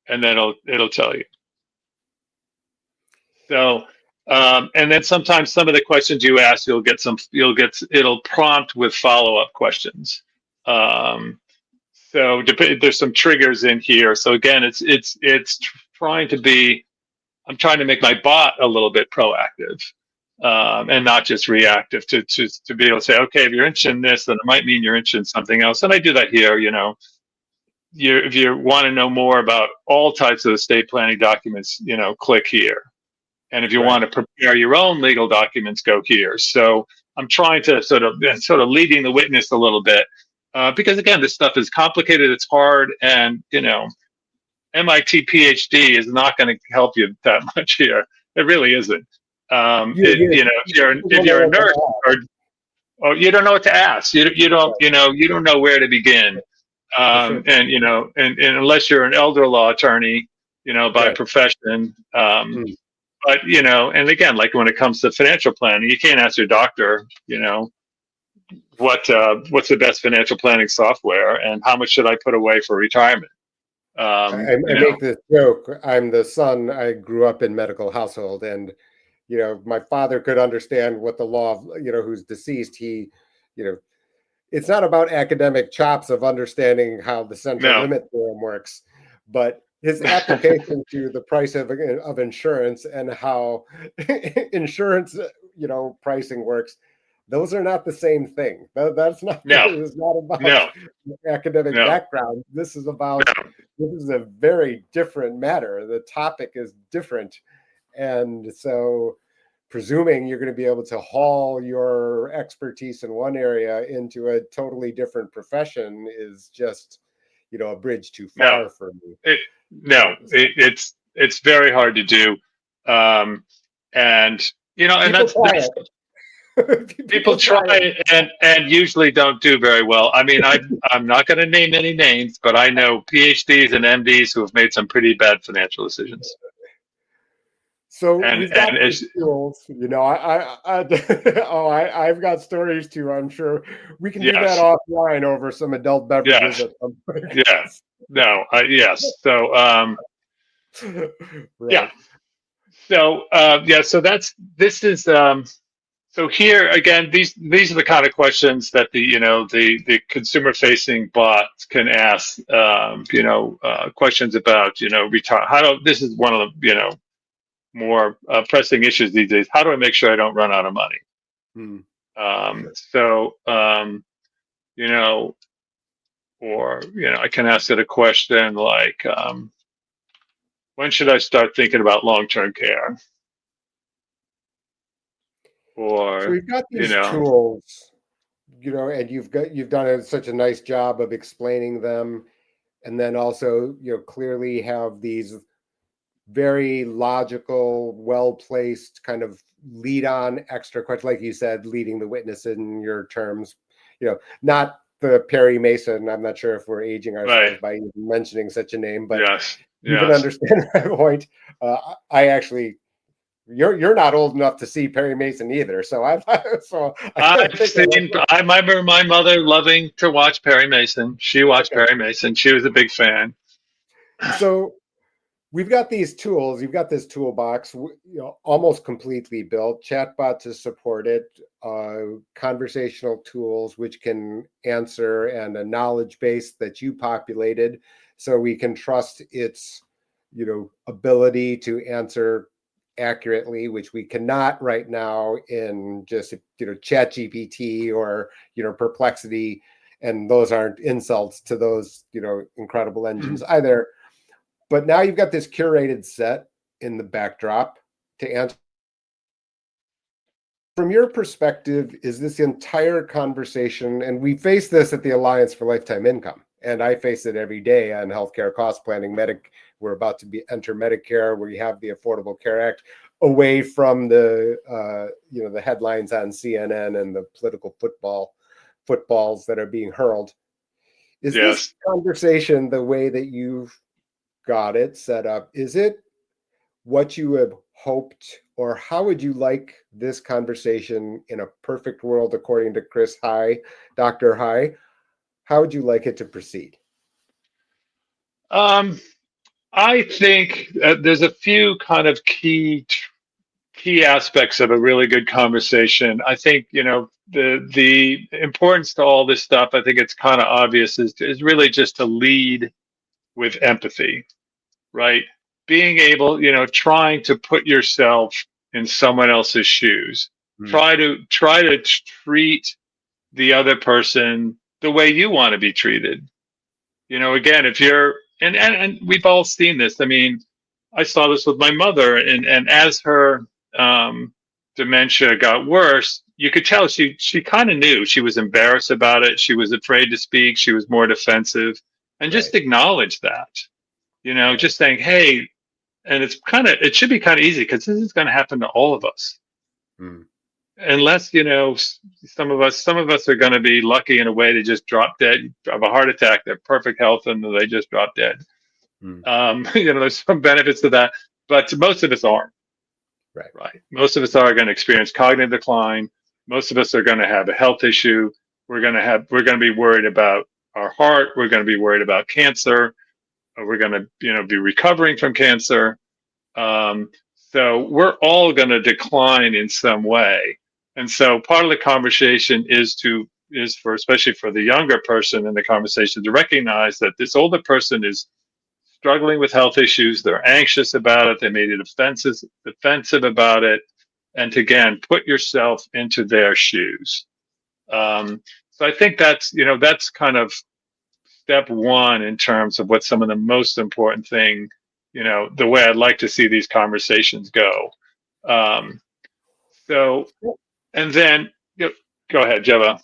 And then it'll tell you. So, and then sometimes some of the questions you ask, it'll prompt with follow-up questions. Um, so there's some triggers in here. So again, it's trying to be. I'm trying to make my bot a little bit proactive. And not just reactive to be able to say, okay, if you're interested in this, then it might mean you're interested in something else. And I do that here, if you want to know more about all types of estate planning documents, click here. And if you Right. want to prepare your own legal documents, go here. So I'm trying to sort of leading the witness a little bit, because again, this stuff is complicated, it's hard, and MIT PhD is not going to help you that much here. It really isn't. You If don't know you're a what to nurse, ask. or you don't know what to ask, you don't know where to begin. For sure. And unless you're an elder law attorney, by Right. profession. Hmm. But and again, like when it comes to financial planning, you can't ask your doctor, what's the best financial planning software and how much should I put away for retirement. I make this joke. I'm the son. I grew up in medical household, and my father could understand what the law of, who's deceased. You know, it's not about academic chops of understanding how the central No, limit theorem works, but his application to the price of insurance and how insurance, pricing works. Those are not the same thing. That's not. no, It is not about no, academic no, background. no, This is a very different matter. The topic is different, and so presuming you're going to be able to haul your expertise in one area into a totally different profession is just, a bridge too no. far for me. It no. It's very hard to do, and and People that's try it. People People try it. try and usually don't do very well. I mean, I'm not going to name any names, but I know PhDs and MDs who have made some pretty bad financial decisions. So And we've got and these it's tools, oh, I've got stories too. I'm sure we can do that yes, offline over some adult beverages yes, at some point. yeah, no, yes. So yeah, Right. so yeah, so that's this is so here again, these are the kind of questions that the consumer facing bots can ask. Questions about retire. How do this is one of the more pressing issues these days. How do I make sure I don't run out of money? Hmm. So you know, or I can ask it a question like, when should I start thinking about long term care? So Or we've got you these know, tools, and you've done such a nice job of explaining them, and then also clearly have these very logical, well placed kind of lead on extra questions, like you said, leading the witness in your terms. Not the Perry Mason. I'm not sure if we're aging ourselves right? by even mentioning such a name, but Yes, you can yes. understand my point. I actually, you're not old enough to see Perry Mason either, so I I've think seen. I remember my mother loving to watch Perry Mason. She watched okay. Perry Mason. She was a big fan. So we've got these tools. You've got this toolbox, almost completely built. Chatbot to support it, conversational tools which can answer, and a knowledge base that you populated, so we can trust its, ability to answer accurately, which we cannot right now in just Chat GPT or Perplexity, and those aren't insults to those incredible engines either. But now you've got this curated set in the backdrop to answer. From your perspective, is this entire conversation, and we face this at the Alliance for Lifetime Income, and I face it every day on healthcare cost planning. We're about to enter Medicare, where you have the Affordable Care Act, away from the headlines on CNN and the political footballs that are being hurled. Is this Yes. conversation, the way that you've got it set up, is it what you have hoped, or how would you like this conversation in a perfect world, according to Dr. Heye? How would you like it to proceed? Um, I think there's a few kind of key aspects of a really good conversation. I think the importance to all this stuff. I think it's kind of obvious is really just to lead with empathy, right? Being able, trying to put yourself in someone else's shoes. Hmm. Try to treat the other person the way you want to be treated. Again, if you're and we've all seen this. I mean, I saw this with my mother, and as her dementia got worse, you could tell she kind of knew. She was embarrassed about it. She was afraid to speak. She was more defensive, and Right, just acknowledge that. right. Just saying, hey, and it should be kind of easy because this is going to happen to all of us, Hmm. unless some of us are going to be lucky in a way to just drop dead of a heart attack. They're perfect health and they just drop dead. Hmm. There's some benefits to that, but most of us aren't. Right. Right. Most of us are going to experience cognitive decline. Most of us are going to have a health issue. We're going to be worried about our heart. We're going to be worried about cancer. We're going to, be recovering from cancer. Um, so we're all going to decline in some way. And so part of the conversation is for, especially for the younger person in the conversation, to recognize that this older person is struggling with health issues. They're anxious about it. They may be defensive about it. And to, again, put yourself into their shoes. So I think that's kind of step one in terms of what some of the most important thing, the way I'd like to see these conversations go. Um, so, and then, go ahead, Jeva.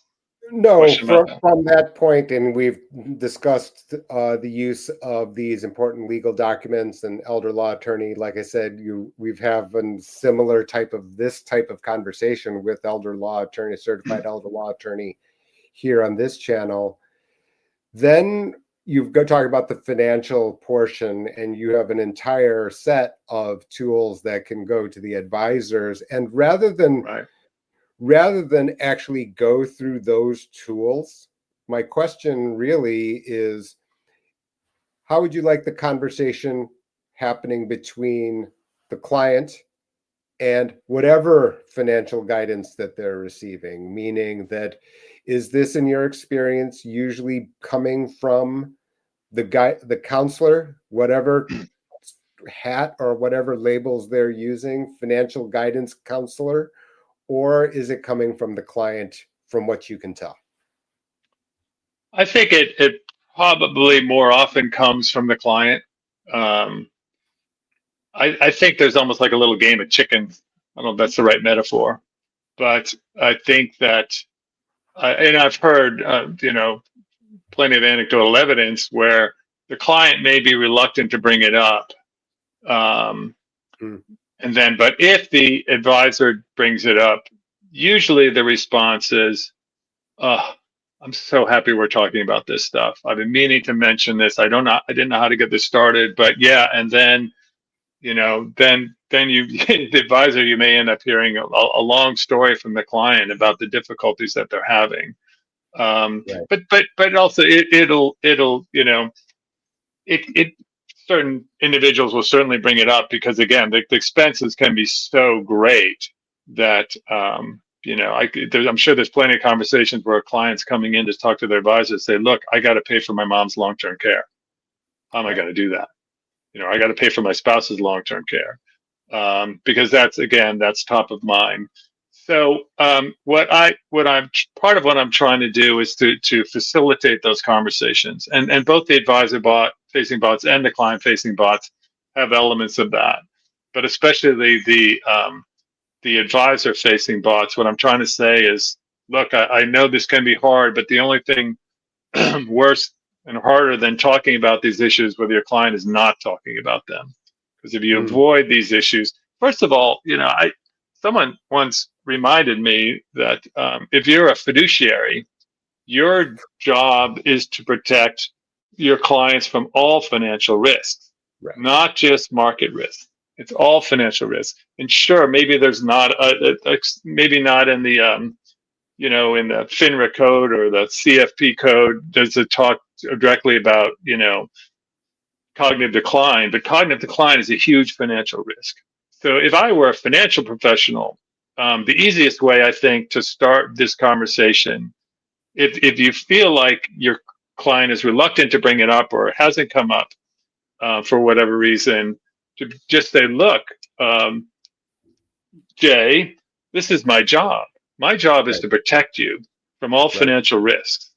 No, question about from that. that point, and we've discussed the use of these important legal documents and elder law attorney. Like I said, we've have a similar this type of conversation with elder law attorney, certified elder law attorney here on this channel. Then you've got to talk about the financial portion, and you have an entire set of tools that can go to the advisors. And Right. rather than actually go through those tools, my question really is, how would you like the conversation happening between the client and whatever financial guidance that they're receiving? Meaning that, is this in your experience usually coming from the counselor, whatever hat or whatever labels they're using, financial guidance counselor, or is it coming from the client from what you can tell? I think it probably more often comes from the client. Um, I think there's almost like a little game of chicken. I don't know if that's the right metaphor, but I think that, and I've heard, plenty of anecdotal evidence where the client may be reluctant to bring it up. Um, Mm. and then, but if the advisor brings it up, usually the response is, "Oh, I'm so happy we're talking about this stuff. I've been meaning to mention this. I didn't know how to get this started, but yeah." And then, then you, the advisor, you may end up hearing a long story from the client about the difficulties that they're having. Right. But also it'll it certain individuals will certainly bring it up because again the expenses can be so great that I'm sure there's plenty of conversations where clients coming in to talk to their advisor say, look, I got to pay for my mom's long-term care. How am I Right. going to do that? I got to pay for my spouse's long-term care, because that's top of mind. So what I'm part of what I'm trying to do is to facilitate those conversations, and both the advisor bot facing bots and the client facing bots have elements of that, but especially the advisor facing bots. What I'm trying to say is, look, I know this can be hard, but the only thing worse and harder than talking about these issues with your client is not talking about them. Because if you Mm. avoid these issues, first of all, someone once reminded me that if you're a fiduciary, your job is to protect your clients from all financial risks, Right. not just market risk. It's all financial risk. And sure, maybe there's not maybe not in the in the FINRA code or the CFP code does it talk directly about, cognitive decline, but cognitive decline is a huge financial risk. So if I were a financial professional, the easiest way I think to start this conversation, if you feel like your client is reluctant to bring it up or it hasn't come up for whatever reason, to just say, look, um, Jay, this is my job. My job is Right. to protect you from all Right. financial risks.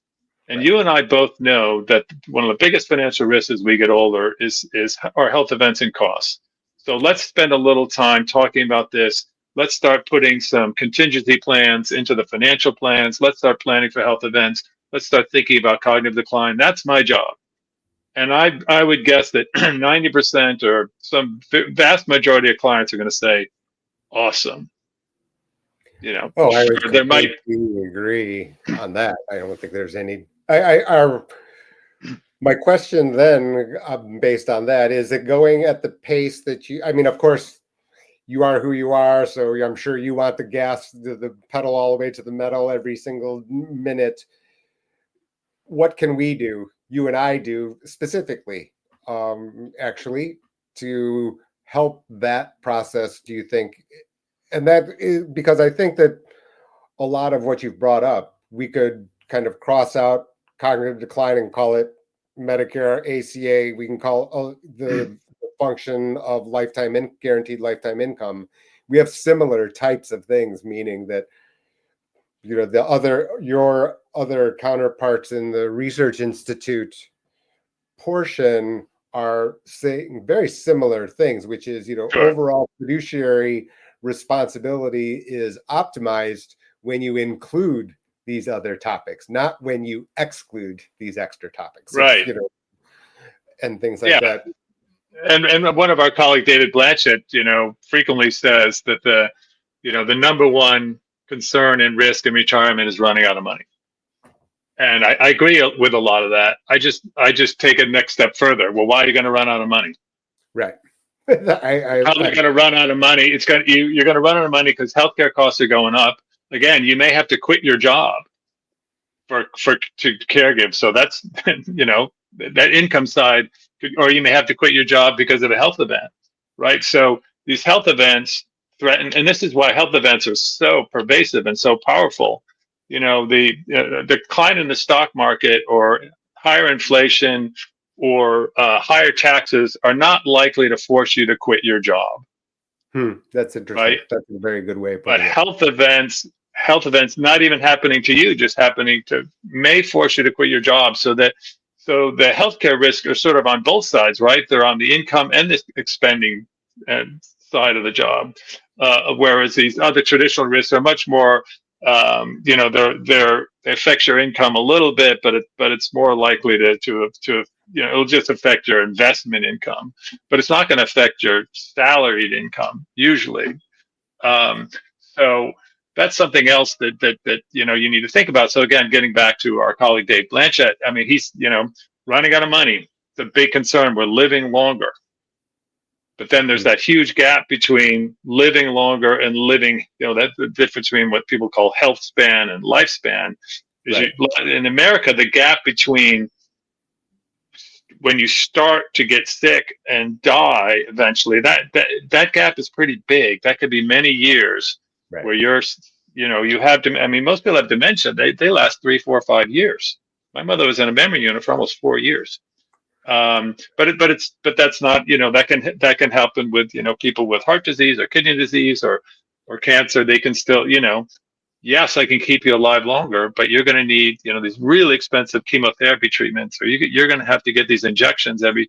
And Right. you and I both know that one of the biggest financial risks as we get older is our health events and costs. So let's spend a little time talking about this. Let's start putting some contingency plans into the financial plans. Let's start planning for health events. Let's start thinking about cognitive decline. That's my job. And I would guess that 90% or some vast majority of clients are going to say, awesome. Oh, I would Sure, there might. completely agree on that. I don't think there's any. My question then, based on that, is it going at the pace that you? I mean, of course, you are who you are, so I'm sure you want the pedal all the way to the metal every single minute. What can we do? You and I do specifically, actually, to help that process. Do you think? And that is because I think that a lot of what you've brought up, we could kind of cross out cognitive decline and call it Medicare, ACA. We can call the function of guaranteed lifetime income. We have similar types of things, meaning that your other counterparts in the research institute portion are saying very similar things, which is, Sure. overall fiduciary responsibility is optimized when you include these other topics, not when you exclude these extra topics. So, Right. and things like Yeah. that. And one of our colleague, David Blanchett, frequently says that the number one concern and risk in retirement is running out of money. And I agree with a lot of that. I just take it next step further. Well, why are you going to run out of money? Right. How are you going to run out of money? You're going to run out of money because healthcare costs are going up. Again, you may have to quit your job to caregive. So that's that income side, or you may have to quit your job because of a health event, right? So these health events threaten, and this is why health events are so pervasive and so powerful. The decline in the stock market or higher inflation or higher taxes are not likely to force you to quit your job. That's interesting. Right. That's a very good way of But putting it. health events not even happening to you, just happening to may force you to quit your job. So the healthcare risks are sort of on both sides, right? They're on the income and the expending side of the job, whereas these other traditional risks are much more. They affect your income a little bit, but it's more likely to it'll just affect your investment income, but it's not going to affect your salaried income usually. So that's something else that you need to think about. So again, getting back to our colleague Dave Blanchett, I mean, he's running out of money. It's a big concern. We're living longer, but then there's that huge gap between living longer and living. That's the difference between what people call health span and lifespan. Right. In America, the gap between when you start to get sick and die eventually, that gap is pretty big. That could be many years. Right. Where you have to. I mean, most people have dementia. They last 3, 4, 5 years. My mother was in a memory unit for almost 4 years. But that's not. That can happen with people with heart disease or kidney disease or cancer. They can still yes, I can keep you alive longer, but you're going to need these really expensive chemotherapy treatments, or you're going to have to get these injections every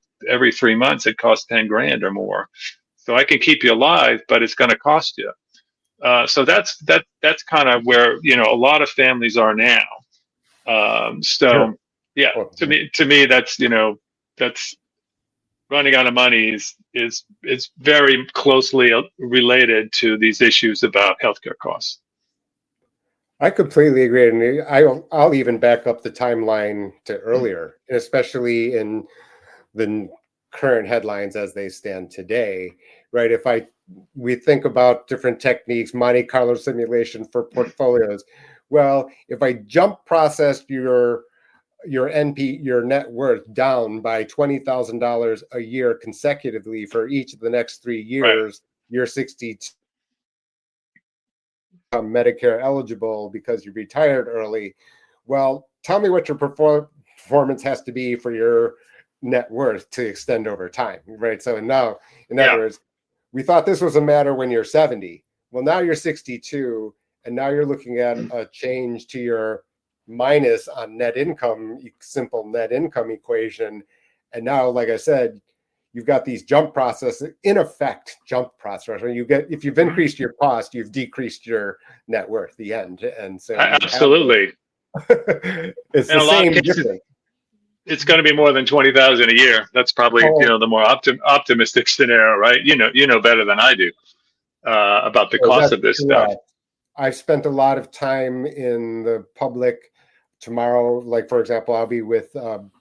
3 months. It costs $10,000 or more. So I can keep you alive, but it's going to cost you. So that's kind of where a lot of families are now. Sure. Yeah, to me that's that's running out of money is very closely related to these issues about healthcare costs. I completely agree, and I'll even back up the timeline to earlier, especially in the current headlines as they stand today, right? We think about different techniques, Monte Carlo simulation for portfolios. Well, if I jump processed your net worth down by $20,000 a year consecutively for each of the next 3 years, right. You're 62. Medicare eligible because you retired early. Well, tell me what your performance has to be for your net worth to extend over time, right? So now, in other words, we thought this was a matter when you're 70. Well, now you're 62, and now you're looking at a change to your minus on net income, simple net income equation. And now, like I said, you've got these jump processes, in effect, jump process. If you've increased your cost, you've decreased your net worth. The end, and so absolutely, it's the same difference. It's going to be more than 20,000 a year. That's probably the more optimistic scenario, right? You know better than I do about the cost of this stuff. I've spent a lot of time in the public. Tomorrow, like for example, I'll be with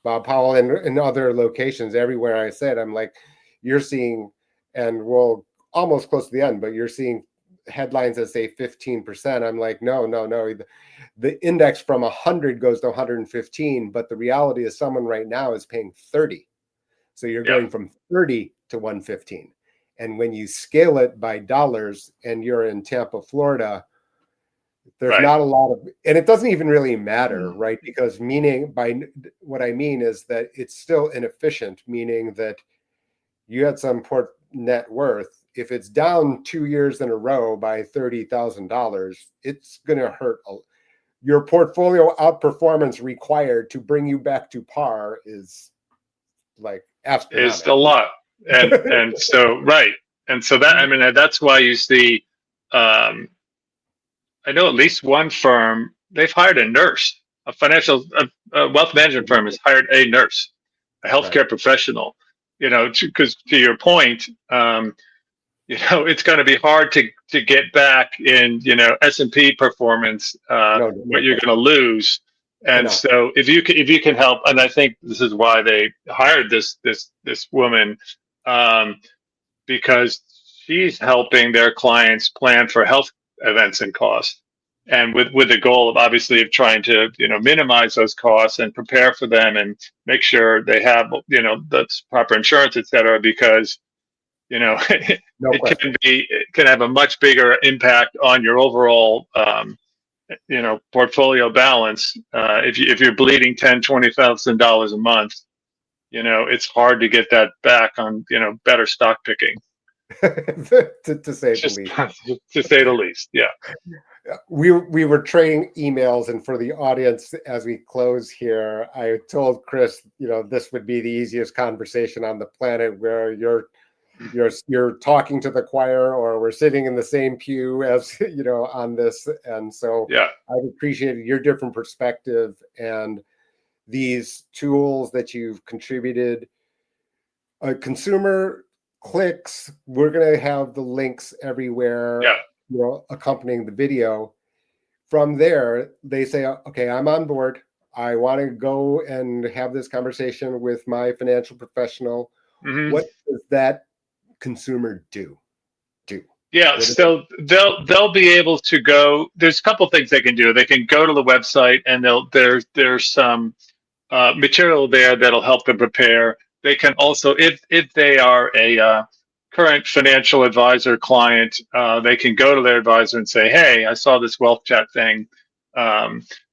Bob Powell and other locations. Everywhere I said, I'm like, you're seeing, and we'll almost close to the end, but you're seeing headlines that say 15%. I'm like, no. The index from 100 goes to 115, but the reality is someone right now is paying 30. So you're going from 30 to 115. And when you scale it by dollars and you're in Tampa, Florida, there's not a lot of, and it doesn't even really matter, right? Because what I mean is that it's still inefficient, meaning that you had some net worth. If it's down 2 years in a row by $30,000, it's going to hurt. Your portfolio outperformance required to bring you back to par is like astronomical. It's a lot. And so, right. And so that's why you see, I know at least one firm they've hired a nurse. A wealth management firm has hired a nurse, a Right. healthcare professional. Because to your point, it's going to be hard to get back in, S&P performance, No, what no you're question. going to lose. And Cannot. so if you can help, and I think this is why they hired this woman, um, because she's helping their clients plan for health events and costs, and with the goal of obviously of trying to minimize those costs and prepare for them and make sure they have the proper insurance, et cetera, because No question. it can have a much bigger impact on your overall portfolio balance. If you're bleeding $10,000-$20,000 a month, it's hard to get that back on better stock picking, To say the just least. to say the least. Yeah. We were trading emails, and for the audience, as we close here, I told Chris, this would be the easiest conversation on the planet, where you're talking to the choir, or we're sitting in the same pew as on this. And so Yeah. I've appreciated your different perspective and these tools that you've contributed. A consumer clicks, we're going to have the links everywhere, Yeah. accompanying the video. From there, they say, okay, I'm on board. I want to go and have this conversation with my financial professional. Hmm. What does that consumer do? Yeah, What is so they'll be able to go. There's a couple things they can do. They can go to the website, and there's some material there that'll help them prepare. They can also, if they are a current financial advisor client, they can go to their advisor and say, "Hey, I saw this Wealth Chat thing,"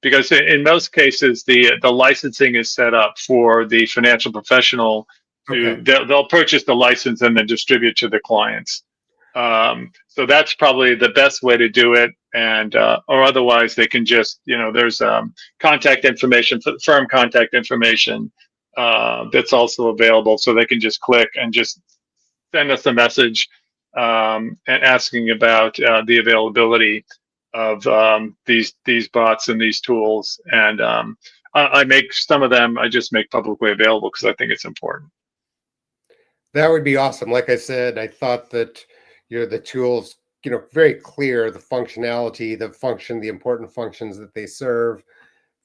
because in most cases the licensing is set up for the financial professional okay? they'll purchase the license and then distribute to the clients. So that's probably the best way to do it, and or otherwise they can just there's contact information, firm contact information, that's also available, so they can just click and just send us a message, and asking about the availability of these bots and these tools, and I make some of them. I just make publicly available because I think it's important. That would be awesome. Like I said, I thought that the tools, very clear, the functionality, the function, the important functions that they serve.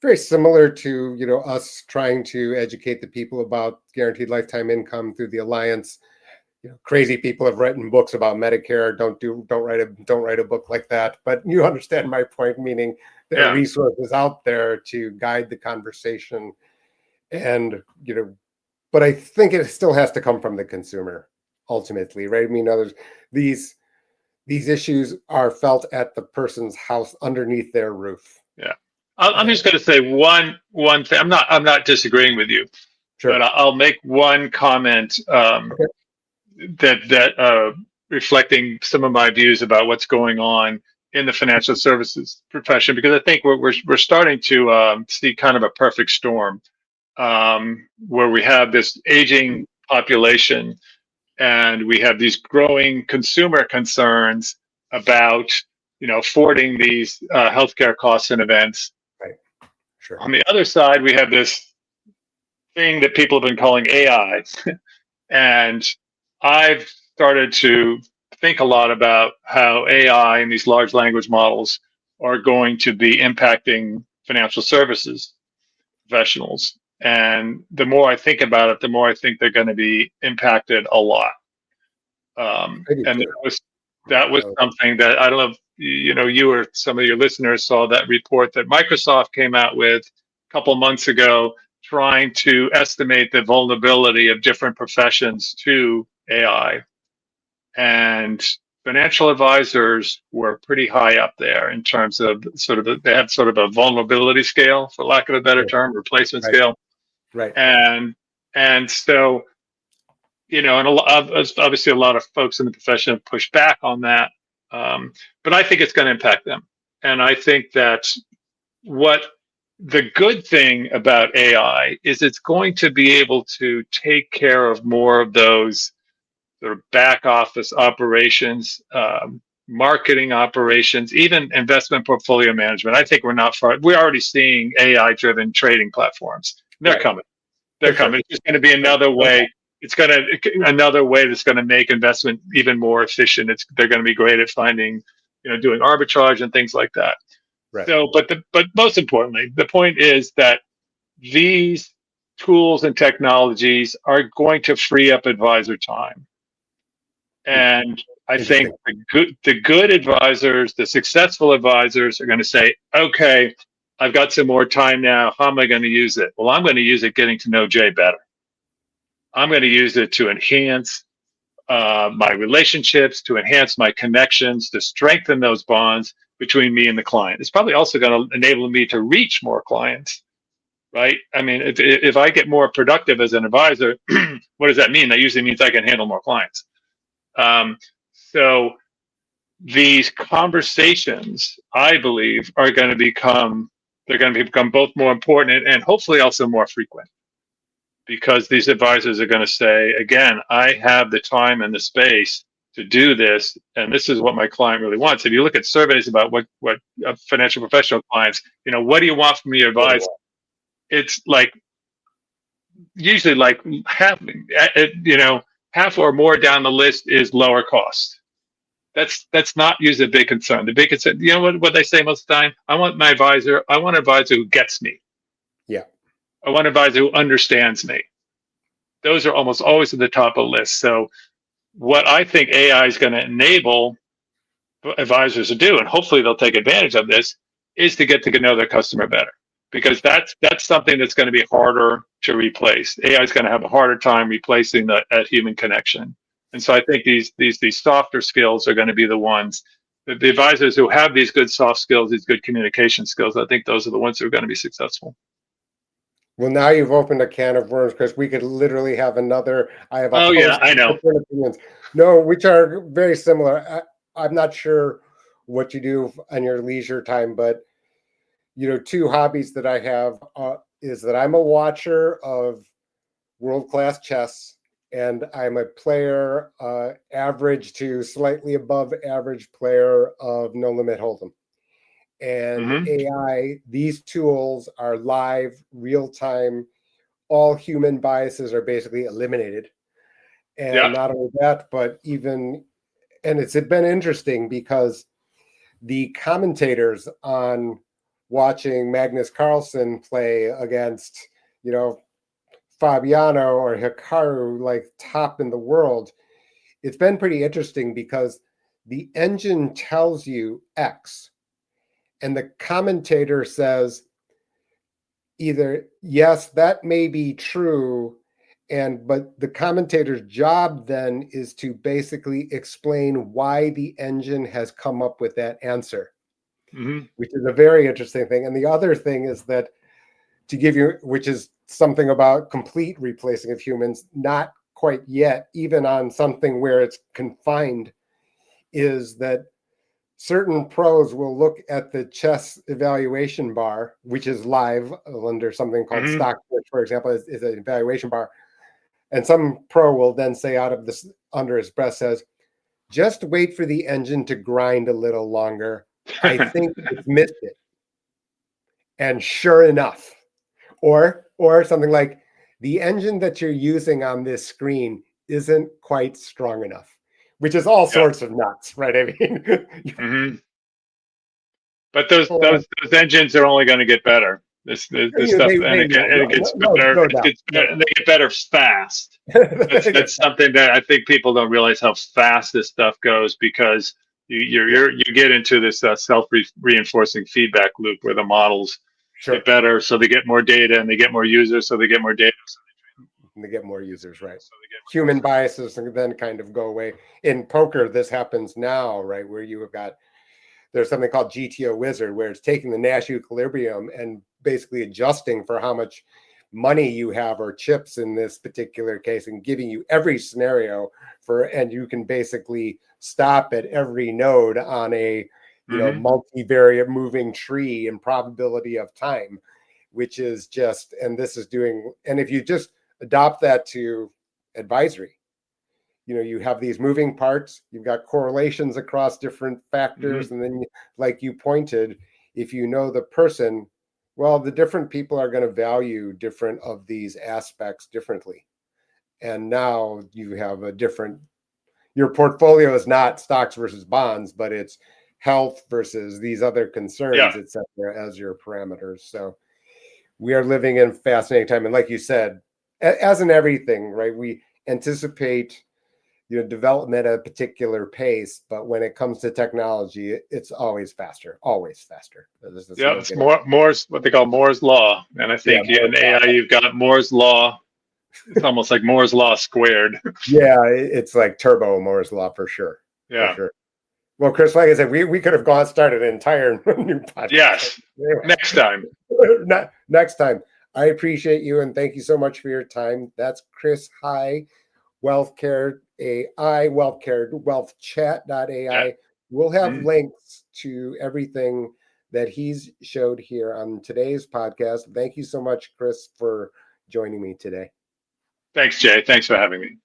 Very similar to us trying to educate the people about guaranteed lifetime income through the Alliance. Crazy people have written books about Medicare. Don't write a book like that. But you understand my point, meaning there are Yeah. resources out there to guide the conversation, and but I think it still has to come from the consumer ultimately, right? I mean, these these issues are felt at the person's house, underneath their roof. Yeah. I'm And just going to say one thing. I'm not disagreeing with you, but sure. I'll make one comment, Okay. that reflecting some of my views about what's going on in the financial services profession, because I think we're starting to see kind of a perfect storm, where we have this aging population and we have these growing consumer concerns about affording these healthcare costs and events. Right. Sure. On the other side, we have this thing that people have been calling AI, and I've started to think a lot about how AI and these large language models are going to be impacting financial services professionals. And the more I think about it, the more I think they're going to be impacted a lot. I do And too. that was something that I don't know if you or some of your listeners saw that report that Microsoft came out with a couple of months ago, trying to estimate the vulnerability of different professions to AI. And financial advisors were pretty high up there in terms of they had sort of a vulnerability scale, for lack of a better term, replacement Right. scale. Right. And so and obviously a lot of folks in the profession have pushed back on that, but I think it's going to impact them. And I think that what the good thing about AI is it's going to be able to take care of more of those sort of back office operations, marketing operations, even investment portfolio management. I think we're not far. We're already seeing AI-driven trading platforms. They're Right. coming. They're For sure. coming. It's just going to be another way. It's going to another way that's going to make investment even more efficient. They're going to be great at finding, doing arbitrage and things like that. Right. So, but most importantly, the point is that these tools and technologies are going to free up advisor time. And I think the good advisors, the successful advisors are going to say, okay, I've got some more time now. How am I going to use it? Well, I'm going to use it getting to know Jay better. I'm going to use it to enhance my relationships, to enhance my connections, to strengthen those bonds between me and the client. It's probably also going to enable me to reach more clients, right? I mean, if I get more productive as an advisor, what does that mean? That usually means I can handle more clients. So these conversations, I believe, are going to become both more important and hopefully also more frequent, because these advisors are going to say, again, I have the time and the space to do this, and this is what my client really wants. If you look at surveys about what financial professional clients, what do you want from your advisor? It's like usually like half or more down the list is lower cost. That's not usually a big concern. The big concern, what they say most of the time, I want an advisor who gets me. Yeah. I want an advisor who understands me. Those are almost always at the top of the list. So what I think AI is going to enable advisors to do, and hopefully they'll take advantage of this, is to get to know their customer better. Because that's something that's going to be harder to replace. AI is going to have a harder time replacing that human connection. And so I think these softer skills are going to be the ones, the advisors who have these good soft skills, these good communication skills. I think those are the ones who are going to be successful. Well, now you've opened a can of worms, Chris. We could literally have another. I have a host yeah, I know. Of different opinions. No, which are very similar. I'm not sure what you do on your leisure time, but two hobbies that I have is that I'm a watcher of world-class chess, and I'm a player, average to slightly above average player of No Limit Hold'em. And AI, these tools are live, real-time. All human biases are basically eliminated. And not only that, but and it's been interesting because the commentators on watching Magnus Carlsen play against, Fabiano or Hikaru, like top in the world, it's been pretty interesting because the engine tells you X, and the commentator says either, yes, that may be true, but the commentator's job then is to basically explain why the engine has come up with that answer, which is a very interesting thing. And the other thing is that, to give you, which is something about complete replacing of humans, not quite yet, even on something where it's confined, is that certain pros will look at the chess evaluation bar, which is live under something called Stockfish, for example, is an evaluation bar. And some pro will then say out of this, under his breath, says, just wait for the engine to grind a little longer. I think it's missed it. And sure enough, or something like, the engine that you're using on this screen isn't quite strong enough, which is all sorts of nuts, right? I mean, but those engines are only going to get better. This stuff, and it gets better. It gets better, and they get better fast. That's something that I think people don't realize how fast this stuff goes, because you get into this self-reinforcing feedback loop where the models get better, so they get more data, and they get more users, so they get more data. And they get more users, right? So human biases then kind of go away. In poker, this happens now, right? Where you have got, there's something called GTO Wizard, where it's taking the Nash equilibrium and basically adjusting for how much money you have, or chips in this particular case, and giving you every scenario and you can basically stop at every node on a multivariate moving tree in probability of time, which is just, and this is doing, and if you just adopt that to advisory, you have these moving parts, you've got correlations across different factors, Mm-hmm. and then, like you pointed, if you know the person, well, the different people are going to value different of these aspects differently. And now you have a different, your portfolio is not stocks versus bonds, but it's health versus these other Yeah. concerns, et cetera, as your parameters. So we are living in a fascinating time. And like you said, as in everything, right, we anticipate development at a particular pace, but when it comes to technology, it's always faster. There's just Yeah. no It's getting. Moore's what they call Moore's law, and I Yeah, think in AI you've got Moore's law. It's almost like Moore's law squared. yeah, it's like turbo Moore's law for sure, for Yeah. sure. Well, Chris, like I said, we could have started an entire new podcast. Yes. Next time. Next time. I appreciate you and thank you so much for your time. That's Chris Heye, Wealthcare AI, Wealthcare, Yeah. WealthChat.ai. We'll have Mhm. links to everything that he's showed here on today's podcast. Thank you so much, Chris, for joining me today. Thanks, Jay. Thanks for having me.